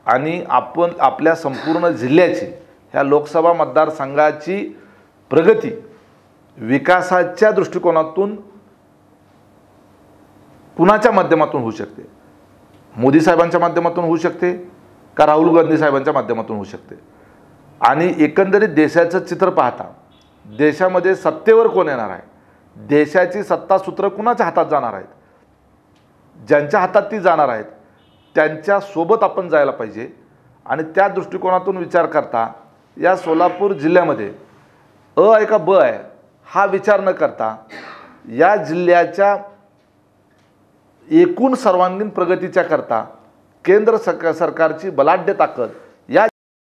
आणि आपण आपल्या संपूर्ण जिल्ह्याची, ह्या लोकसभा मतदारसंघाची प्रगती विकासाच्या दृष्टिकोनातून कुणाच्या माध्यमातून होऊ शकते? मोदी साहेबांच्या माध्यमातून होऊ शकते का राहुल गांधी साहेबांच्या माध्यमातून होऊ शकते? आणि एकंदरीत देशाचं चित्र पाहता देशामध्ये सत्तेवर कोण येणार आहे, देशाची सत्तासूत्र कुणाच्या हातात जाणार आहेत, ज्यांच्या हातात ती जाणार आहेत त्यांच्यासोबत आपण जायला पाहिजे. आणि त्या दृष्टिकोनातून विचार करता या सोलापूर जिल्ह्यामध्ये अ आहे का ब आहे हा विचार न करता या जिल्ह्याच्या एकूण सर्वांगीण प्रगतीच्या करता केंद्र सरकारची बलाढ्य ताकद या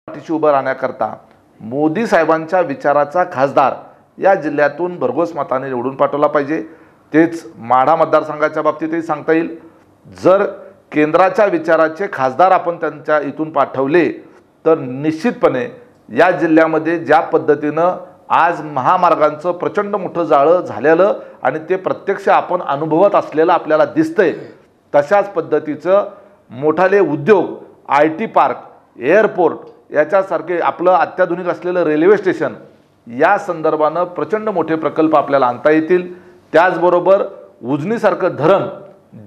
पाठीशी उभं राहण्याकरता मोदी साहेबांच्या विचाराचा खासदार या जिल्ह्यातून भरघोस मताने निवडून पाठवला पाहिजे. तेच माढा मतदारसंघाच्या बाबतीतही सांगता येईल. जर केंद्राच्या विचाराचे खासदार आपण त्यांच्या इथून पाठवले तर निश्चितपणे या जिल्ह्यामध्ये ज्या पद्धतीनं आज महामार्गांचं प्रचंड मोठं जाळं झालेलं आणि ते प्रत्यक्ष आपण अनुभवत असलेलं आपल्याला दिसतंय, तशाच पद्धतीचं मोठाले उद्योग, IT पार्क, एअरपोर्ट याच्यासारखे आपलं अत्याधुनिक असलेलं रेल्वे स्टेशन या संदर्भानं प्रचंड मोठे प्रकल्प आपल्याला आणता येतील. त्याचबरोबर उजनीसारखं धरण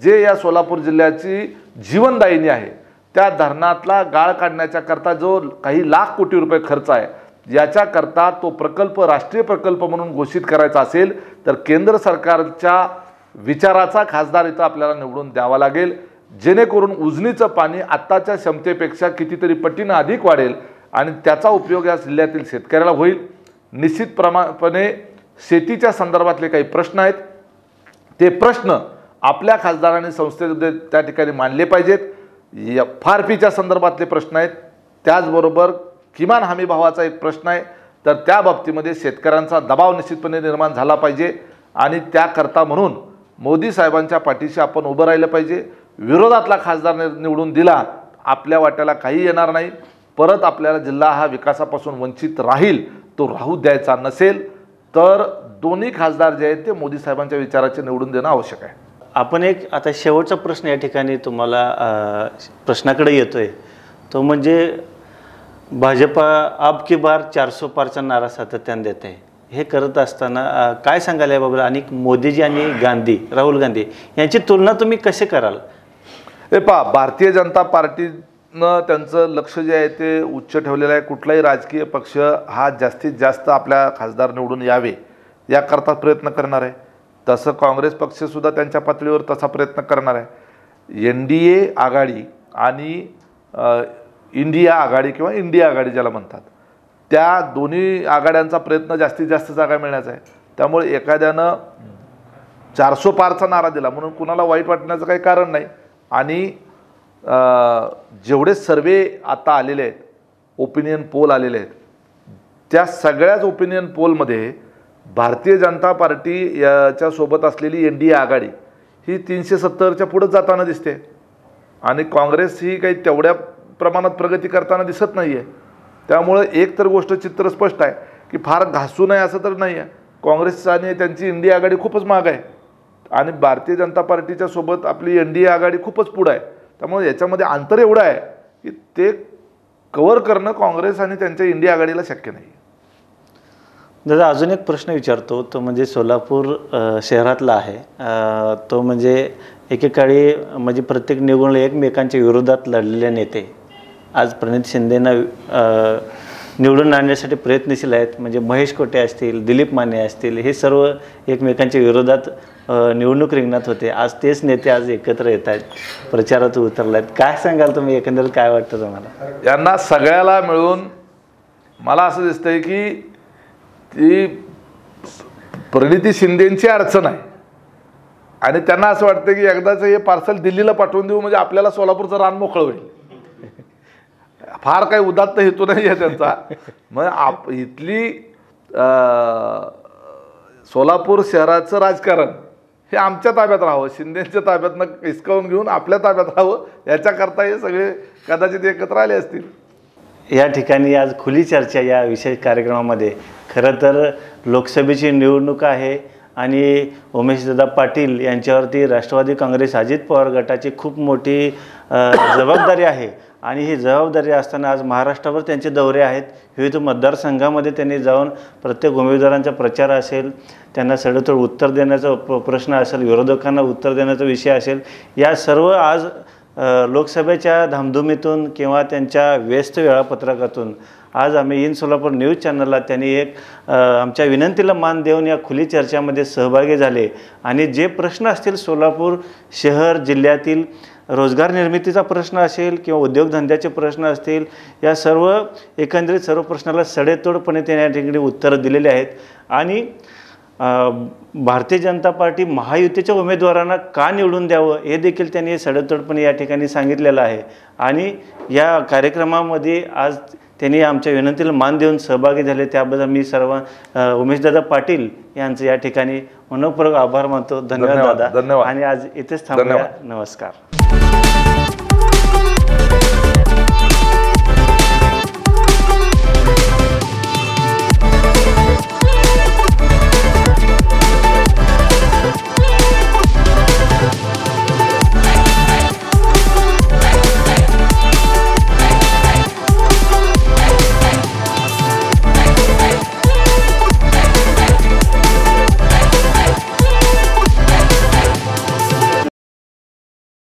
जे या सोलापूर जिल्ह्याची जीवनदायिनी आहे त्या धरणातला गाळ काढण्याच्या करता जो काही लाख कोटी रुपये खर्च आहे याच्याकरता तो प्रकल्प राष्ट्रीय प्रकल्प म्हणून घोषित करायचा असेल तर केंद्र सरकारच्या विचाराचा खासदार इथं आपल्याला निवडून द्यावा लागेल, जेणेकरून उजनीचं पाणी आत्ताच्या क्षमतेपेक्षा कितीतरी पटीनं अधिक वाढेल आणि त्याचा उपयोग या जिल्ह्यातील शेतकऱ्याला होईल. निश्चितपणे शेतीच्या संदर्भातले काही प्रश्न आहेत ते प्रश्न आपल्या खासदारांनी संस्थेमध्ये त्या ठिकाणी मांडले पाहिजेत. FRPच्या संदर्भातले प्रश्न आहेत, त्याचबरोबर किमान हमी भावाचा एक प्रश्न आहे तर त्या बाबतीमध्ये शेतकऱ्यांचा दबाव निश्चितपणे निर्माण झाला पाहिजे आणि त्याकरता म्हणून मोदी साहेबांच्या पाठीशी आपण उभं राहिलं पाहिजे. विरोधातला खासदार निवडून दिला आपल्या वाट्याला काही येणार नाही, परत आपल्याला जिल्हा हा विकासापासून वंचित राहील. तो राहू द्यायचा नसेल तर दोन्ही खासदार जे आहेत ते मोदी साहेबांच्या विचाराचे निवडून देणं आवश्यक आहे. आपण एक आता शेवटचा प्रश्न या ठिकाणी तुम्हाला प्रश्नाकडे येतोय, तो म्हणजे भाजपा अब की बार 400 पारचा नारा सातत्याने देत आहे. हे करत असताना काय सांगाल याबाबत आणि मोदीजी आणि राहुल गांधी यांची तुलना तुम्ही कसे कराल? हे पहा, भारतीय जनता पार्टीनं त्यांचं लक्ष जे आहे ते उच्च ठेवलेलं आहे. कुठलाही राजकीय पक्ष हा जास्तीत जास्त आपल्या खासदार निवडून यावे याकरता प्रयत्न करणार आहे. तसं काँग्रेस पक्षसुद्धा त्यांच्या पातळीवर तसा प्रयत्न करणार आहे. NDA आघाडी आणि इंडिया आघाडी किंवा इंडिया आघाडी ज्याला म्हणतात त्या दोन्ही आघाड्यांचा प्रयत्न जास्तीत जास्त जागा मिळण्याचा आहे. त्यामुळे एखाद्यानं 400 पारचा नारा दिला म्हणून कुणाला वाईट वाटण्याचं काही कारण नाही. आणि जेवढे सर्वे आता आलेले आहेत, ओपिनियन पोल आलेले आहेत, त्या सगळ्याच ओपिनियन पोलमध्ये भारतीय जनता पार्टी याच्यासोबत असलेली NDA आघाडी ही 370च्या पुढं जाताना दिसते आणि काँग्रेस ही काही तेवढ्या प्रमाणात प्रगती करताना दिसत नाही आहे. त्यामुळे एक तर गोष्ट चित्र स्पष्ट आहे की फार घासू नये असं तर नाही आहे. काँग्रेस आणि त्यांची NDA आघाडी खूपच महाग आहे आणि भारतीय जनता पार्टीच्या सोबत आपली NDA आघाडी खूपच पुढं आहे. त्यामुळे याच्यामध्ये अंतर एवढं आहे की ते कव्हर करणं काँग्रेस आणि त्यांच्या NDA आघाडीला शक्य नाही. दादा अजून एक प्रश्न विचारतो, तो म्हणजे सोलापूर शहरातला आहे. तो म्हणजे एकेकाळी म्हणजे प्रत्येक निवडणूक एकमेकांच्या विरोधात लढलेले नेते आज प्रणित शिंदेंना निवडून आणण्यासाठी प्रयत्नशील आहेत. म्हणजे महेश कोटे असतील, दिलीप माने असतील, हे सर्व एकमेकांच्या विरोधात निवडणूक रिंगणात होते. आज तेच नेते आज एकत्र येत आहेत, प्रचारात उतरले आहेत. काय सांगाल तुम्ही, एकंदरीत काय वाटतं तुम्हाला? यांना सगळ्याला मिळून मला असं दिसतंय की ती प्रणिती शिंदेंची अडचण आहे आणि त्यांना असं वाटतं की एकदाच हे पार्सल दिल्लीला पाठवून देऊ म्हणजे आपल्याला सोलापूरचं रान मोकळं होईल. फार काही उदात्त हेतू नाही आहे त्यांचा. मग इथली सोलापूर शहराचं राजकारण हे आमच्या ताब्यात राहावं, शिंदेच्या ताब्यातनं हिसकावून घेऊन आपल्या ताब्यात राहावं याच्याकरता हे सगळे कदाचित एकत्र आले असतील. या ठिकाणी आज खुली चर्चा या विशेष कार्यक्रमामध्ये खरं तर लोकसभेची निवडणूक आहे आणि उमेशदादा पाटील यांच्यावरती राष्ट्रवादी काँग्रेस अजित पवार गटाची खूप मोठी जबाबदारी आहे आणि ही जबाबदारी असताना आज महाराष्ट्रावर त्यांचे दौरे आहेत. विविध मतदारसंघामध्ये त्यांनी जाऊन प्रत्येक उमेदवारांचा प्रचार असेल, त्यांना सडेतोड उत्तर देण्याचा प्रश्न असेल, विरोधकांना उत्तर देण्याचा विषय असेल, या सर्व आज लोकसभेच्या धामधुमीतून किंवा त्यांच्या व्यस्त वेळापत्रकातून आज आम्ही इन सोलापूर न्यूज चॅनलला त्यांनी एक आमच्या विनंतीला मान देऊन या खुली चर्चामध्ये सहभागी झाले आणि जे प्रश्न असतील सोलापूर शहर जिल्ह्यातील रोजगार निर्मितीचा प्रश्न असेल किंवा उद्योगधंद्याचे प्रश्न असतील, या सर्व एकंदरीत सर्व प्रश्नाला सडेतोडपणे त्यांनी या ठिकाणी उत्तरं दिलेली आहेत आणि भारतीय जनता पार्टी महायुतीच्या उमेदवारांना का निवडून द्यावं हे देखील त्यांनी सडेतोडपणे या ठिकाणी सांगितलेलं आहे आणि या कार्यक्रमामध्ये आज त्यांनी आमच्या विनंतीला मान देऊन सहभागी झाले, त्याबद्दल मी सर्व उमेशदादा पाटील यांचं या ठिकाणी मनःपूर्वक आभार मानतो. धन्यवाद दादा. धन्यवाद. आणि आज इथेच थांबूया. नमस्कार.